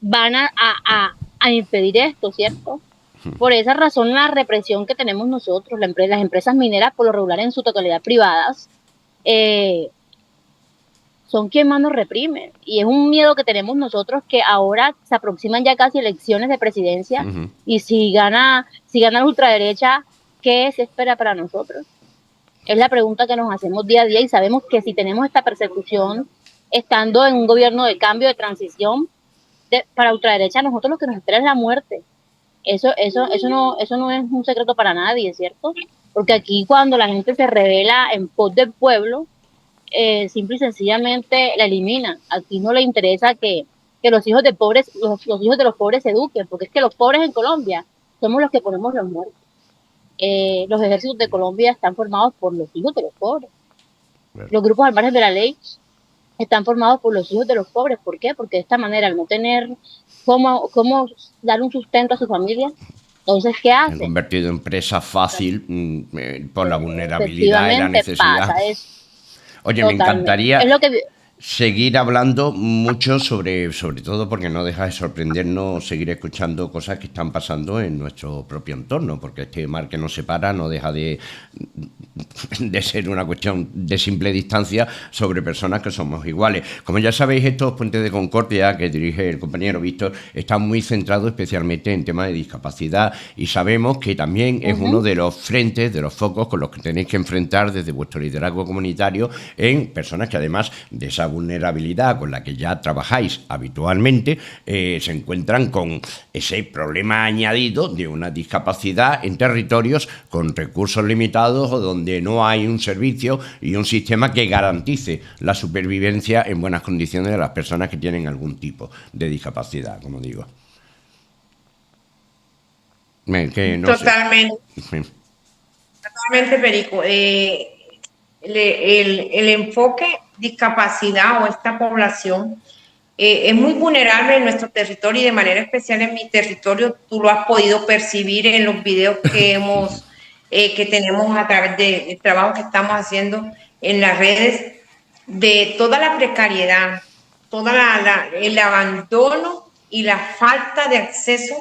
E: van a impedir esto, ¿cierto? Por esa razón, la represión que tenemos nosotros, las empresas mineras, por lo regular en su totalidad privadas, son quien más nos reprime. Y es un miedo que tenemos nosotros, que ahora se aproximan ya casi elecciones de presidencia, y si gana la ultraderecha, ¿qué se espera para nosotros? Es la pregunta que nos hacemos día a día, y sabemos que si tenemos esta persecución, estando en un gobierno de cambio, de transición, para ultraderecha, nosotros lo que nos espera es la muerte. Eso no es un secreto para nadie, ¿cierto? Porque aquí, cuando la gente se revela en pos del pueblo, simple y sencillamente la eliminan. Aquí no le interesa que los hijos de pobres, los hijos de los pobres se eduquen, porque es que los pobres en Colombia somos los que ponemos los muertos. Los ejércitos de Colombia están formados por los hijos de los pobres. Los grupos al margen de la ley están formados por los hijos de los pobres. ¿Por qué? Porque de esta manera, al no tener cómo dar un sustento a su familia, entonces, ¿qué hacen?
B: Han convertido en presa fácil por la vulnerabilidad y la necesidad.
E: Pasa eso.
B: Oye,
E: Totalmente.
B: Me encantaría
E: Es lo que...
B: seguir hablando mucho sobre todo porque no deja de sorprendernos seguir escuchando cosas que están pasando en nuestro propio entorno, porque este mar que nos separa no deja de ser una cuestión de simple distancia sobre personas que somos iguales. Como ya sabéis, estos puentes de concordia que dirige el compañero Víctor están muy centrados especialmente en temas de discapacidad, y sabemos que también es uno de los frentes, de los focos con los que tenéis que enfrentar desde vuestro liderazgo comunitario en personas que, además de esa vulnerabilidad con la que ya trabajáis habitualmente, se encuentran con ese problema añadido de una discapacidad en territorios con recursos limitados o donde no hay un servicio y un sistema que garantice la supervivencia en buenas condiciones de las personas que tienen algún tipo de discapacidad, como digo.
D: Totalmente, Perico. El enfoque discapacidad o esta población es muy vulnerable en nuestro territorio, y de manera especial en mi territorio. Tú lo has podido percibir en los videos que tenemos a través del trabajo que estamos haciendo en las redes, de toda la precariedad, el abandono y la falta de acceso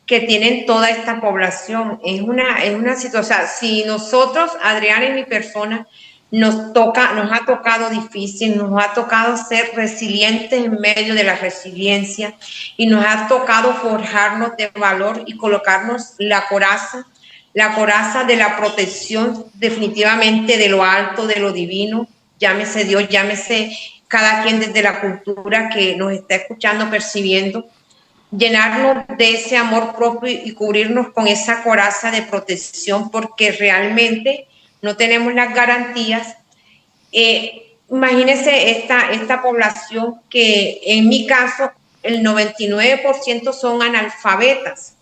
D: que tienen toda esta población. Es una situación, o sea, si nosotros, Adriana y mi persona, nos ha tocado difícil, nos ha tocado ser resilientes en medio de la resiliencia, y nos ha tocado forjarnos de valor y colocarnos la coraza de la protección, definitivamente, de lo alto, de lo divino, llámese Dios, llámese cada quien desde la cultura que nos está escuchando, percibiendo, llenarnos de ese amor propio y cubrirnos con esa coraza de protección, porque realmente no tenemos las garantías. Imagínense esta población que, en mi caso, el 99% son analfabetas.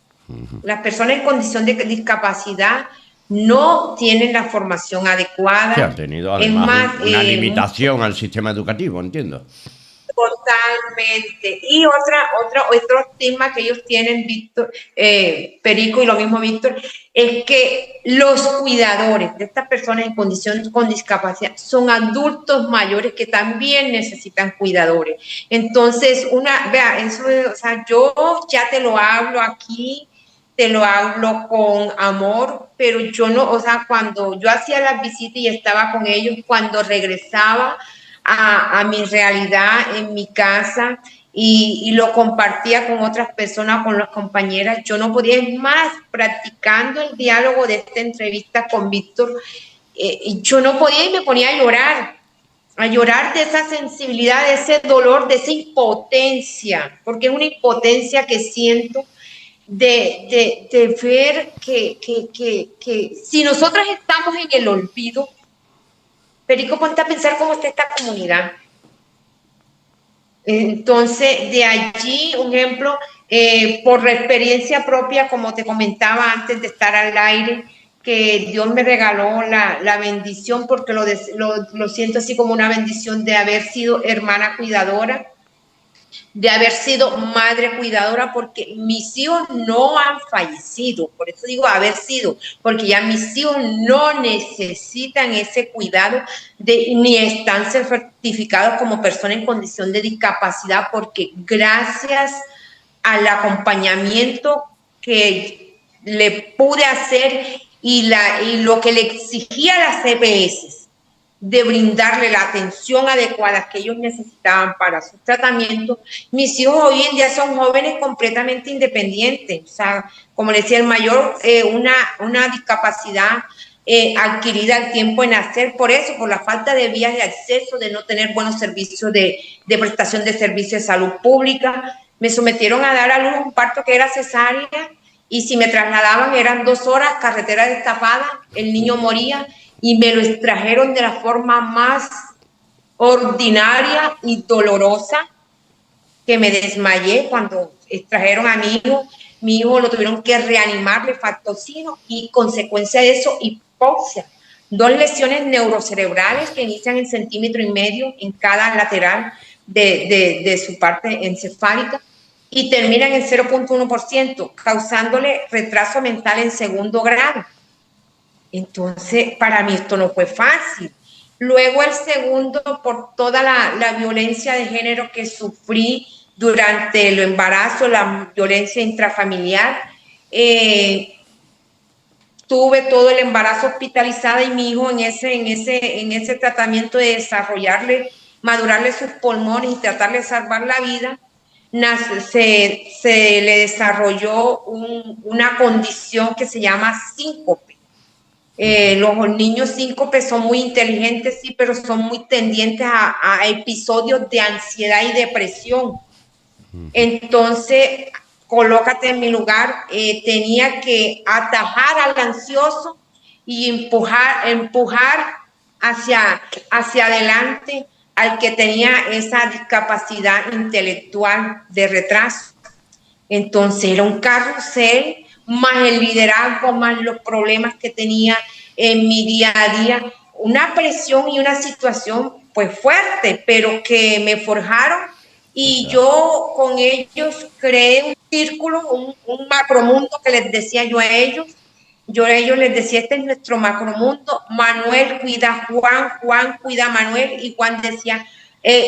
D: Las personas en condición de discapacidad no tienen la formación adecuada.
B: Que han tenido además una limitación al sistema educativo, entiendo.
D: Totalmente. Y otro tema que ellos tienen, Víctor, Perico, y lo mismo Víctor, es que los cuidadores de estas personas en condiciones con discapacidad son adultos mayores que también necesitan cuidadores. Entonces, yo ya te lo hablo aquí, te lo hablo con amor, pero yo no, cuando yo hacía las visitas y estaba con ellos, cuando regresaba a mi realidad en mi casa y lo compartía con otras personas, con las compañeras, yo no podía. Es más, practicando el diálogo de esta entrevista con Víctor, yo no podía, y me ponía a llorar de esa sensibilidad, de ese dolor, de esa impotencia, porque es una impotencia que siento de ver que si nosotras estamos en el olvido, Perico, ponte a pensar cómo está esta comunidad. Entonces, de allí, un ejemplo, por experiencia propia, como te comentaba antes de estar al aire, que Dios me regaló la bendición, porque lo siento así como una bendición, de haber sido hermana cuidadora, de haber sido madre cuidadora, porque mis hijos no han fallecido. Por eso digo haber sido, porque ya mis hijos no necesitan ese cuidado ni están certificados como personas en condición de discapacidad, porque gracias al acompañamiento que le pude hacer y lo que le exigía las CPS, de brindarle la atención adecuada que ellos necesitaban para su tratamiento. Mis hijos hoy en día son jóvenes completamente independientes. O sea, como le decía, el mayor, una discapacidad adquirida al tiempo de nacer, por eso, por la falta de vías de acceso, de no tener buenos servicios de prestación de servicios de salud pública. Me sometieron a dar a luz un parto que era cesárea, y si me trasladaban eran 2 horas, carretera destapada, el niño moría, y me lo extrajeron de la forma más ordinaria y dolorosa, que me desmayé cuando extrajeron a mi hijo. Mi hijo lo tuvieron que reanimar, le faltó oxígeno, y consecuencia de eso, hipoxia. 2 lesiones neurocerebrales que inician en 1,5 centímetros en cada lateral de su parte encefálica y terminan en 0,1%, causándole retraso mental en 2º grado. Entonces, para mí esto no fue fácil. Luego el segundo, por toda la violencia de género que sufrí durante el embarazo, la violencia intrafamiliar. Tuve todo el embarazo hospitalizada, y mi hijo en ese tratamiento de desarrollarle, madurarle sus pulmones y tratar de salvar la vida, se le desarrolló una condición que se llama síncope. Los niños síncopes son muy inteligentes, sí, pero son muy tendientes a episodios de ansiedad y depresión. Entonces, colócate en mi lugar, tenía que atajar al ansioso y empujar hacia adelante al que tenía esa discapacidad intelectual de retraso. Entonces era un carrusel, más el liderazgo, más los problemas que tenía en mi día a día, una presión y una situación pues fuerte, pero que me forjaron, y yo con ellos creé un círculo, un macromundo que les decía yo a ellos. Yo a ellos les decía, este es nuestro macromundo. Manuel cuida a Juan, Juan cuida a Manuel, y Juan decía,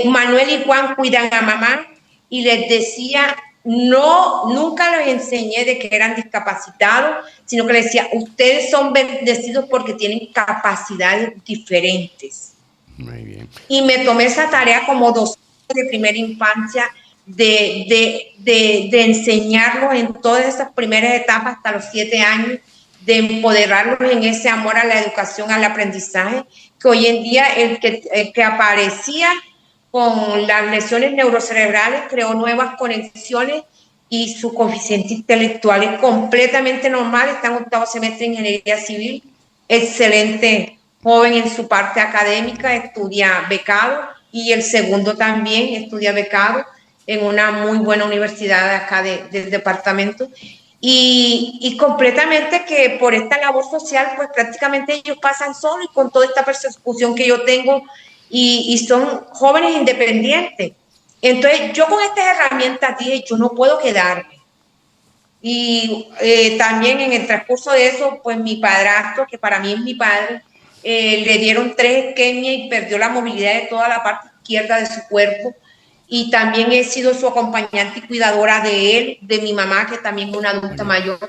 D: Manuel y Juan cuidan a mamá. Y les decía, no, nunca les enseñé de que eran discapacitados, sino que les decía, ustedes son bendecidos porque tienen capacidades diferentes.
B: Muy bien.
D: Y me tomé esa tarea como docente de primera infancia, de enseñarlos en todas esas primeras etapas hasta los 7 años, de empoderarlos en ese amor a la educación, al aprendizaje, que hoy en día el que aparecía con las lesiones neurocerebrales creó nuevas conexiones, y su coeficiente intelectual es completamente normal. Está en 8º semestre de ingeniería civil, excelente joven en su parte académica, estudia becado, y el segundo también estudia becado en una muy buena universidad de acá del departamento. Y completamente que por esta labor social, pues prácticamente ellos pasan solos, y con toda esta persecución que yo tengo, y son jóvenes independientes. Entonces yo con estas herramientas dije, yo no puedo quedarme. Y también en el transcurso de eso, pues mi padrastro, que para mí es mi padre, le dieron 3 isquemias y perdió la movilidad de toda la parte izquierda de su cuerpo. Y también he sido su acompañante y cuidadora de él, de mi mamá, que también es una adulta mayor.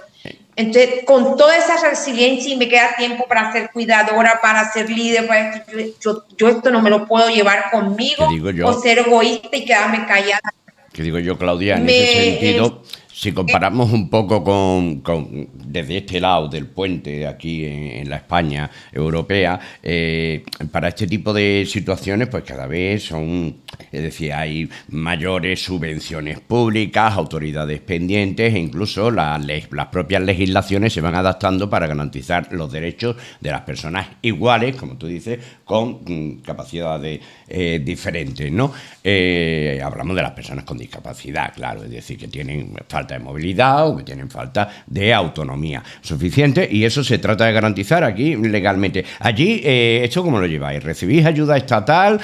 D: Entonces, con toda esa resiliencia, y me queda tiempo para ser cuidadora, para ser líder, para esto, yo esto no me lo puedo llevar conmigo, o ser egoísta y quedarme callada.
B: Que digo yo, Claudia, en ese sentido, si comparamos un poco desde este lado del puente, aquí en la España europea, para este tipo de situaciones, pues cada vez es decir, hay mayores subvenciones públicas, autoridades pendientes, e incluso las propias legislaciones se van adaptando para garantizar los derechos de las personas iguales, como tú dices, con capacidades diferentes, ¿no? Hablamos de las personas con discapacidad, claro, es decir, que tienen falta de movilidad o que tienen falta de autonomía suficiente, y eso se trata de garantizar aquí legalmente. Allí, ¿esto cómo lo lleváis? ¿Recibís ayuda estatal?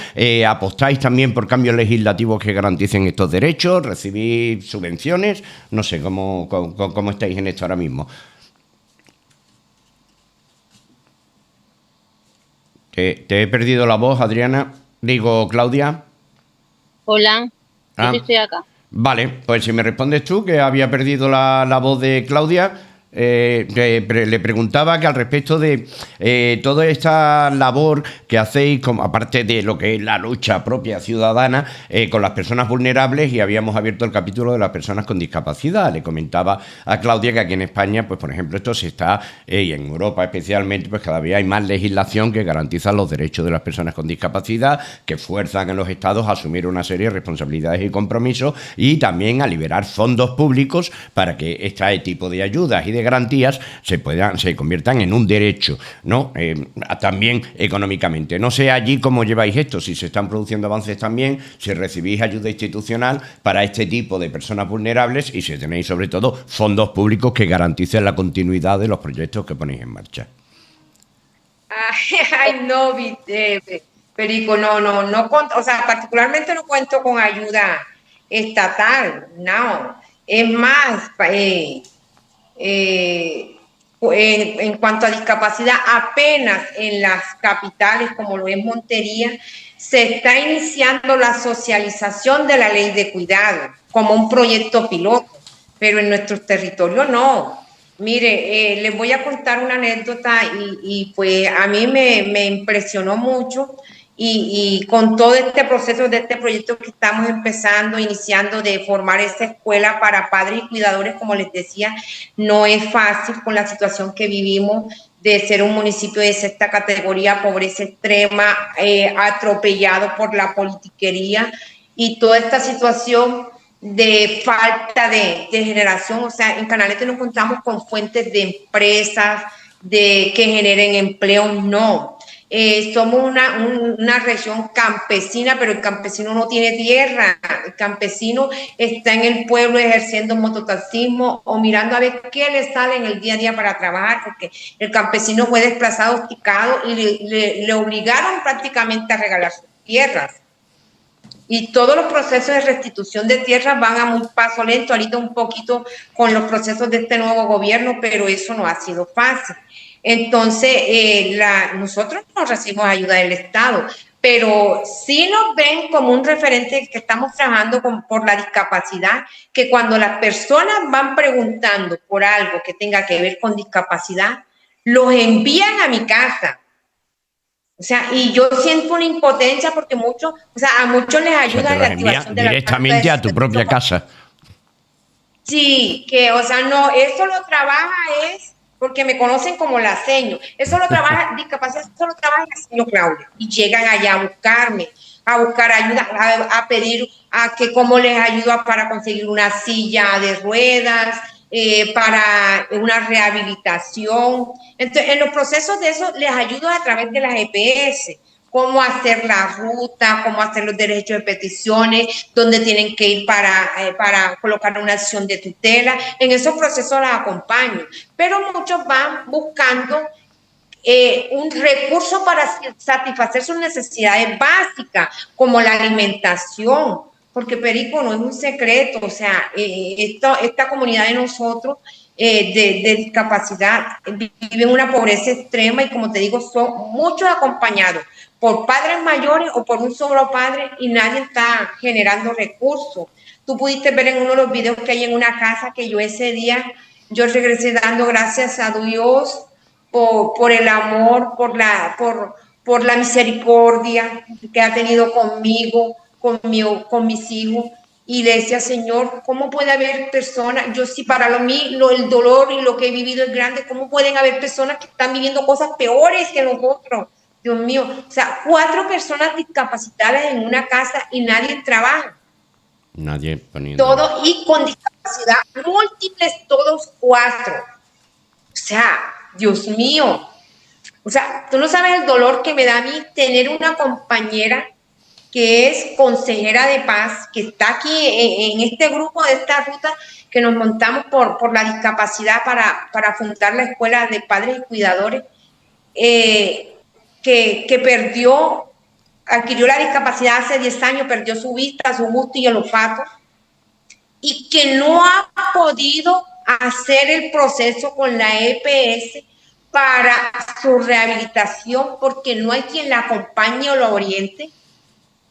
B: ¿Apostáis también por cambios legislativos que garanticen estos derechos? ¿Recibís subvenciones? No sé, ¿cómo estáis en esto ahora mismo? Te he perdido la voz, Adriana. Digo, Claudia.
E: Hola, yo estoy acá.
B: Vale, pues si me respondes tú, que había perdido la voz de Claudia, Le preguntaba que al respecto de toda esta labor que hacéis, como, aparte de lo que es la lucha propia ciudadana con las personas vulnerables, y habíamos abierto el capítulo de las personas con discapacidad. Le comentaba a Claudia que aquí en España, pues por ejemplo, esto se está, y en Europa especialmente, pues cada vez hay más legislación que garantiza los derechos de las personas con discapacidad, que fuerzan a los estados a asumir una serie de responsabilidades y compromisos, y también a liberar fondos públicos para que este tipo de ayudas y de garantías se conviertan en un derecho, ¿no? También económicamente. No sé allí cómo lleváis esto, si se están produciendo avances también, si recibís ayuda institucional para este tipo de personas vulnerables y si tenéis sobre todo fondos públicos que garanticen la continuidad de los proyectos que ponéis en marcha.
D: Ay, no, Perico, no, o sea, particularmente no cuento con ayuda estatal, no. Es más, en cuanto a discapacidad, apenas en las capitales como lo es Montería, se está iniciando la socialización de la ley de cuidado como un proyecto piloto, pero en nuestros territorios no. Mire, les voy a contar una anécdota y pues a mí me impresionó mucho y con todo este proceso de este proyecto que estamos empezando, iniciando de formar esa escuela para padres y cuidadores, como les decía, no es fácil con la situación que vivimos de ser un municipio de sexta categoría, pobreza extrema, atropellado por la politiquería y toda esta situación de falta de generación. O sea, en Canalete no contamos con fuentes de empresas que generen empleo, no. Somos una región campesina, pero el campesino no tiene tierra. El campesino está en el pueblo ejerciendo mototaxismo o mirando a ver qué le sale en el día a día para trabajar, porque el campesino fue desplazado, hostigado y le obligaron prácticamente a regalar sus tierras. Y todos los procesos de restitución de tierras van a muy paso lento, ahorita un poquito con los procesos de este nuevo gobierno, pero eso no ha sido fácil. Entonces, nosotros no recibimos ayuda del Estado, pero sí nos ven como un referente que estamos trabajando por la discapacidad, que cuando las personas van preguntando por algo que tenga que ver con discapacidad, los envían a mi casa. O sea, y yo siento una impotencia porque a muchos les ayuda en la activación de la
B: directamente a tu propia casa.
D: Sí, o sea, no, eso lo trabaja porque me conocen como la seño. Eso lo trabaja, discapacidad, eso lo trabaja la seño Claudia. Y llegan allá a buscarme, a buscar ayuda, a pedir a que cómo les ayuda para conseguir una silla de ruedas, para una rehabilitación. Entonces, en los procesos de eso les ayudo a través de las EPS, cómo hacer la ruta, cómo hacer los derechos de peticiones, dónde tienen que ir para colocar una acción de tutela. En esos procesos las acompaño, pero muchos van buscando un recurso para satisfacer sus necesidades básicas, como la alimentación, porque Perico no es un secreto. O sea, esta comunidad de nosotros de discapacidad vive en una pobreza extrema y, como te digo, son muchos acompañados por padres mayores o por un solo padre y nadie está generando recursos. Tú pudiste ver en uno de los videos que hay en una casa que yo ese día, yo regresé dando gracias a Dios por el amor, por la misericordia que ha tenido conmigo, con mis hijos, y le decía, Señor, ¿cómo puede haber personas? Yo sí, para mí el dolor y lo que he vivido es grande. ¿Cómo pueden haber personas que están viviendo cosas peores que nosotros? Dios mío, o sea, 4 personas discapacitadas en una casa y nadie trabaja.
B: Nadie poniendo.
D: Todo, y con discapacidad múltiples, todos 4. O sea, Dios mío. O sea, tú no sabes el dolor que me da a mí tener una compañera que es consejera de paz, que está aquí en este grupo de esta ruta que nos montamos por la discapacidad para fundar la escuela de padres y cuidadores, que adquirió la discapacidad hace 10 años, perdió su vista, su gusto y el olfato, y que no ha podido hacer el proceso con la EPS para su rehabilitación porque no hay quien la acompañe o la oriente.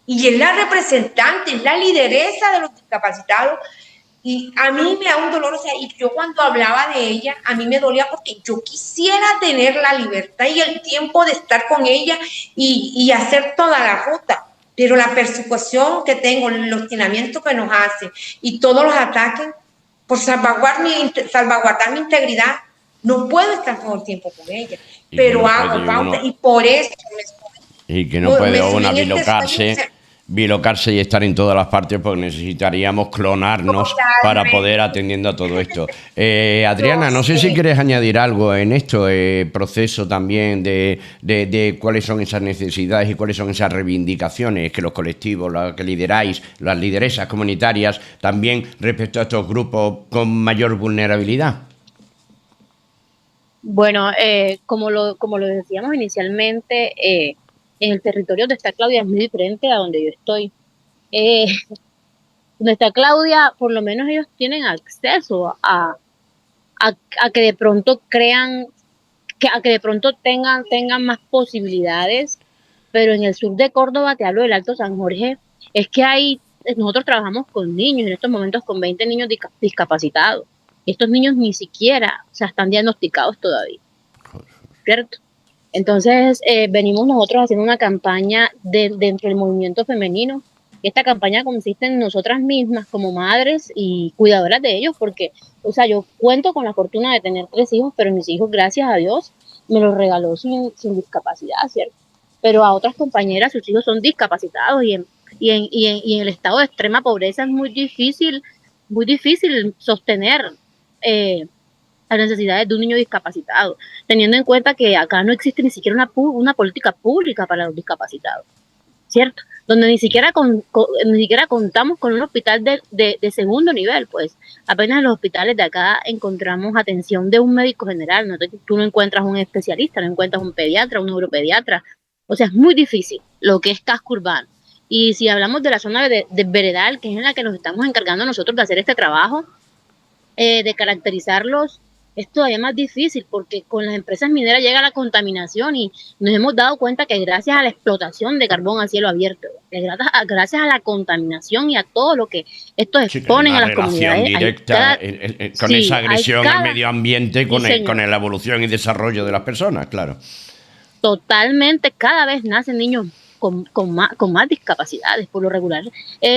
D: Y es la representante, es la lideresa de los discapacitados Y a mí me da un dolor, o sea, y yo cuando hablaba de ella, a mí me dolía porque yo quisiera tener la libertad y el tiempo de estar con ella y hacer toda la ruta. Pero la persecución que tengo, el hostigamiento que nos hace y todos los ataques por salvaguardar mi integridad, no puedo estar todo el tiempo con ella. Pero
B: no
D: hago pauta y por eso
B: y que no puede uno bilocarse y estar en todas las partes, porque necesitaríamos clonarnos para poder atendiendo a todo esto. Adriana, no sé si quieres añadir algo en esto, proceso también de cuáles son esas necesidades y cuáles son esas reivindicaciones que los colectivos, los que lideráis, las lideresas comunitarias, también respecto a estos grupos con mayor vulnerabilidad.
E: Bueno, como lo decíamos inicialmente, en el territorio donde está Claudia es muy diferente a donde yo estoy. Donde está Claudia, por lo menos ellos tienen acceso a que de pronto a que de pronto tengan más posibilidades, pero en el sur de Córdoba, te hablo del Alto San Jorge, es que nosotros trabajamos con niños, en estos momentos con 20 niños discapacitados. Estos niños ni siquiera, o sea, están diagnosticados todavía, ¿cierto? Entonces, venimos nosotros haciendo una campaña dentro del movimiento femenino. Y esta campaña consiste en nosotras mismas como madres y cuidadoras de ellos, porque, o sea, yo cuento con la fortuna de tener 3 hijos, pero mis hijos, gracias a Dios, me los regaló sin discapacidad, ¿cierto? Pero a otras compañeras, sus hijos son discapacitados y en el estado de extrema pobreza es muy difícil sostener las necesidades de un niño discapacitado, teniendo en cuenta que acá no existe ni siquiera una política pública para los discapacitados, ¿cierto? Donde ni siquiera contamos con un hospital de segundo nivel, pues apenas en los hospitales de acá encontramos atención de un médico general, ¿no? Tú no encuentras un especialista, no encuentras un pediatra, un neuropediatra, o sea, es muy difícil lo que es casco urbano. Y si hablamos de la zona de veredal, que es en la que nos estamos encargando nosotros de hacer este trabajo, de caracterizarlos, es todavía más difícil porque con las empresas mineras llega la contaminación y nos hemos dado cuenta que gracias a la explotación de carbón a cielo abierto, gracias a la contaminación y a todo lo que estos exponen a las comunidades.
B: Directa con esa agresión al medio ambiente, con la evolución y desarrollo de las personas, claro.
E: Totalmente, cada vez nacen niños con más discapacidades, por lo regular.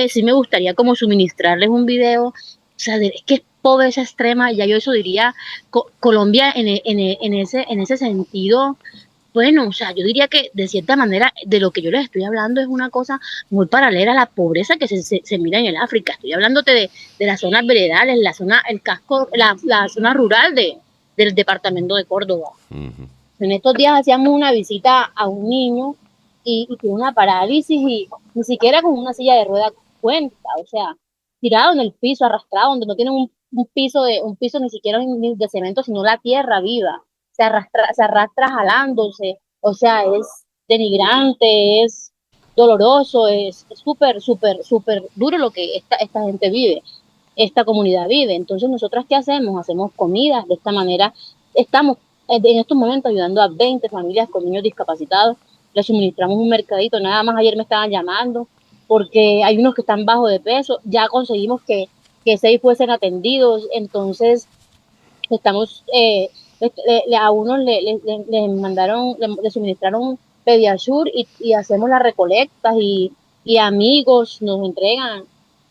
E: Sí me gustaría como suministrarles un video, o sea, es que pobreza extrema, ya yo eso diría, Colombia en ese sentido, bueno, o sea, yo diría que de cierta manera de lo que yo les estoy hablando es una cosa muy paralela a la pobreza que se mira en el África. Estoy hablándote de las zonas veredales, la zona zona rural del departamento de Córdoba. Uh-huh. En estos días hacíamos una visita a un niño y tiene una parálisis y ni siquiera con una silla de ruedas cuenta, o sea, tirado en el piso, arrastrado, donde no tienen un piso ni siquiera de cemento, sino la tierra viva, se arrastra jalándose, o sea, es denigrante, es doloroso, es súper duro lo que esta gente vive, esta comunidad vive. Entonces, ¿nosotras qué hacemos? Hacemos comidas, de esta manera estamos en estos momentos ayudando a 20 familias con niños discapacitados, les suministramos un mercadito, nada más ayer me estaban llamando, porque hay unos que están bajo de peso, ya conseguimos que 6 fuesen atendidos, entonces estamos, a unos le mandaron, le suministraron Pediasur y hacemos las recolectas y amigos nos entregan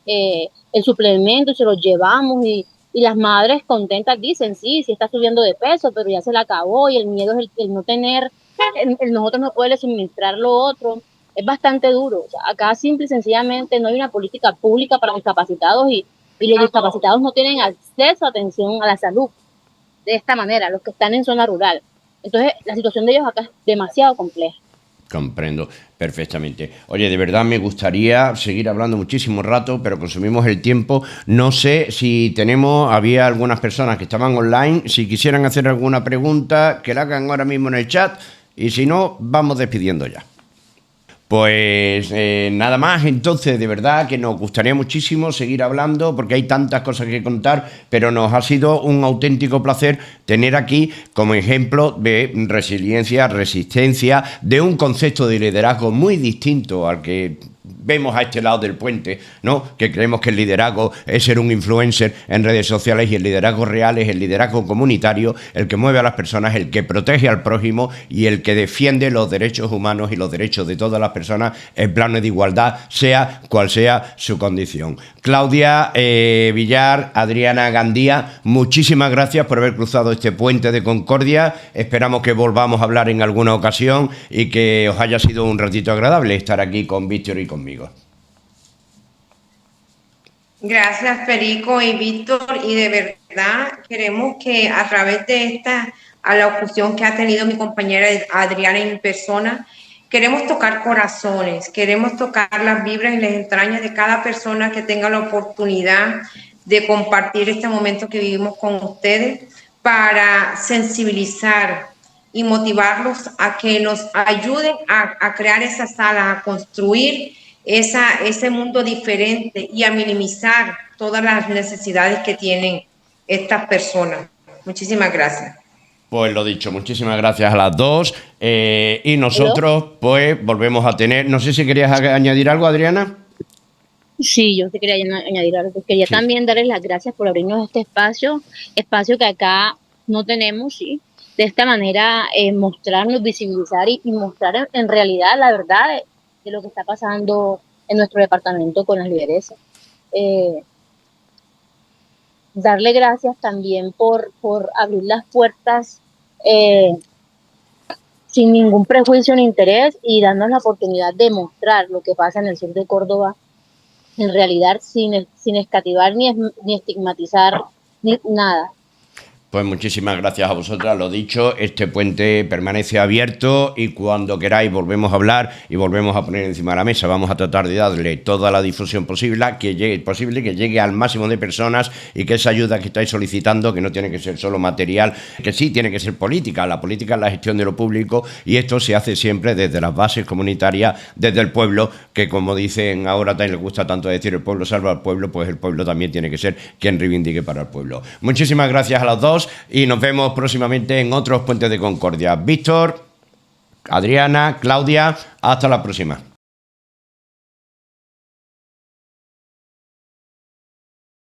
E: el suplemento y se los llevamos y las madres contentas dicen, sí está subiendo de peso, pero ya se la acabó y el miedo es el no tener, el nosotros no poderle suministrar lo otro. Es bastante duro. O sea, acá simple y sencillamente no hay una política pública para discapacitados y los discapacitados no tienen acceso a atención a la salud de esta manera, los que están en zona rural. Entonces, la situación de ellos acá es demasiado compleja.
B: Comprendo perfectamente. Oye, de verdad me gustaría seguir hablando muchísimo rato, pero consumimos el tiempo. No sé si había algunas personas que estaban online, si quisieran hacer alguna pregunta, que la hagan ahora mismo en el chat, y si no, vamos despidiendo ya. Pues nada más, entonces de verdad que nos gustaría muchísimo seguir hablando porque hay tantas cosas que contar, pero nos ha sido un auténtico placer tener aquí como ejemplo de resiliencia, resistencia, de un concepto de liderazgo muy distinto al que vemos a este lado del puente, ¿no? Que creemos que el liderazgo es ser un influencer en redes sociales, y el liderazgo real es el liderazgo comunitario, el que mueve a las personas, el que protege al prójimo y el que defiende los derechos humanos y los derechos de todas las personas en plano de igualdad, sea cual sea su condición. Claudia Villar, Adriana Gandía, muchísimas gracias por haber cruzado este puente de Concordia. Esperamos que volvamos a hablar en alguna ocasión y que os haya sido un ratito agradable estar aquí con Víctor y conmigo.
D: Gracias, Perico y Víctor, y de verdad queremos que a través de esta alocución que ha tenido mi compañera Adriana en persona, queremos tocar corazones, queremos tocar las vibras y las entrañas de cada persona que tenga la oportunidad de compartir este momento que vivimos con ustedes, para sensibilizar y motivarlos a que nos ayuden a crear esas salas, a construir ese mundo diferente y a minimizar todas las necesidades que tienen estas personas. Muchísimas gracias.
B: Pues lo dicho, muchísimas gracias a las dos. Y nosotros, pues, volvemos a tener... No sé si querías añadir algo, Adriana.
E: Sí, yo te quería añadir algo. Quería también darles las gracias por abrirnos este espacio que acá no tenemos, ¿sí? De esta manera, mostrarnos, visibilizar y mostrar en realidad la verdad de lo que está pasando en nuestro departamento con las lideresas. Darle gracias también por abrir las puertas sin ningún prejuicio ni interés, y darnos la oportunidad de mostrar lo que pasa en el sur de Córdoba, en realidad sin escativar ni estigmatizar ni nada.
B: Pues muchísimas gracias a vosotras. Lo dicho, este puente permanece abierto y cuando queráis volvemos a hablar y volvemos a poner encima de la mesa. Vamos a tratar de darle toda la difusión posible, que llegue al máximo de personas, y que esa ayuda que estáis solicitando, que no tiene que ser solo material, que sí tiene que ser política. La política es la gestión de lo público, y esto se hace siempre desde las bases comunitarias, desde el pueblo, que como dicen ahora, también les gusta tanto decir el pueblo salva al pueblo, pues el pueblo también tiene que ser quien reivindique para el pueblo. Muchísimas gracias a los dos. Y nos vemos próximamente en otros puentes de Concordia. Víctor, Adriana, Claudia, hasta la próxima.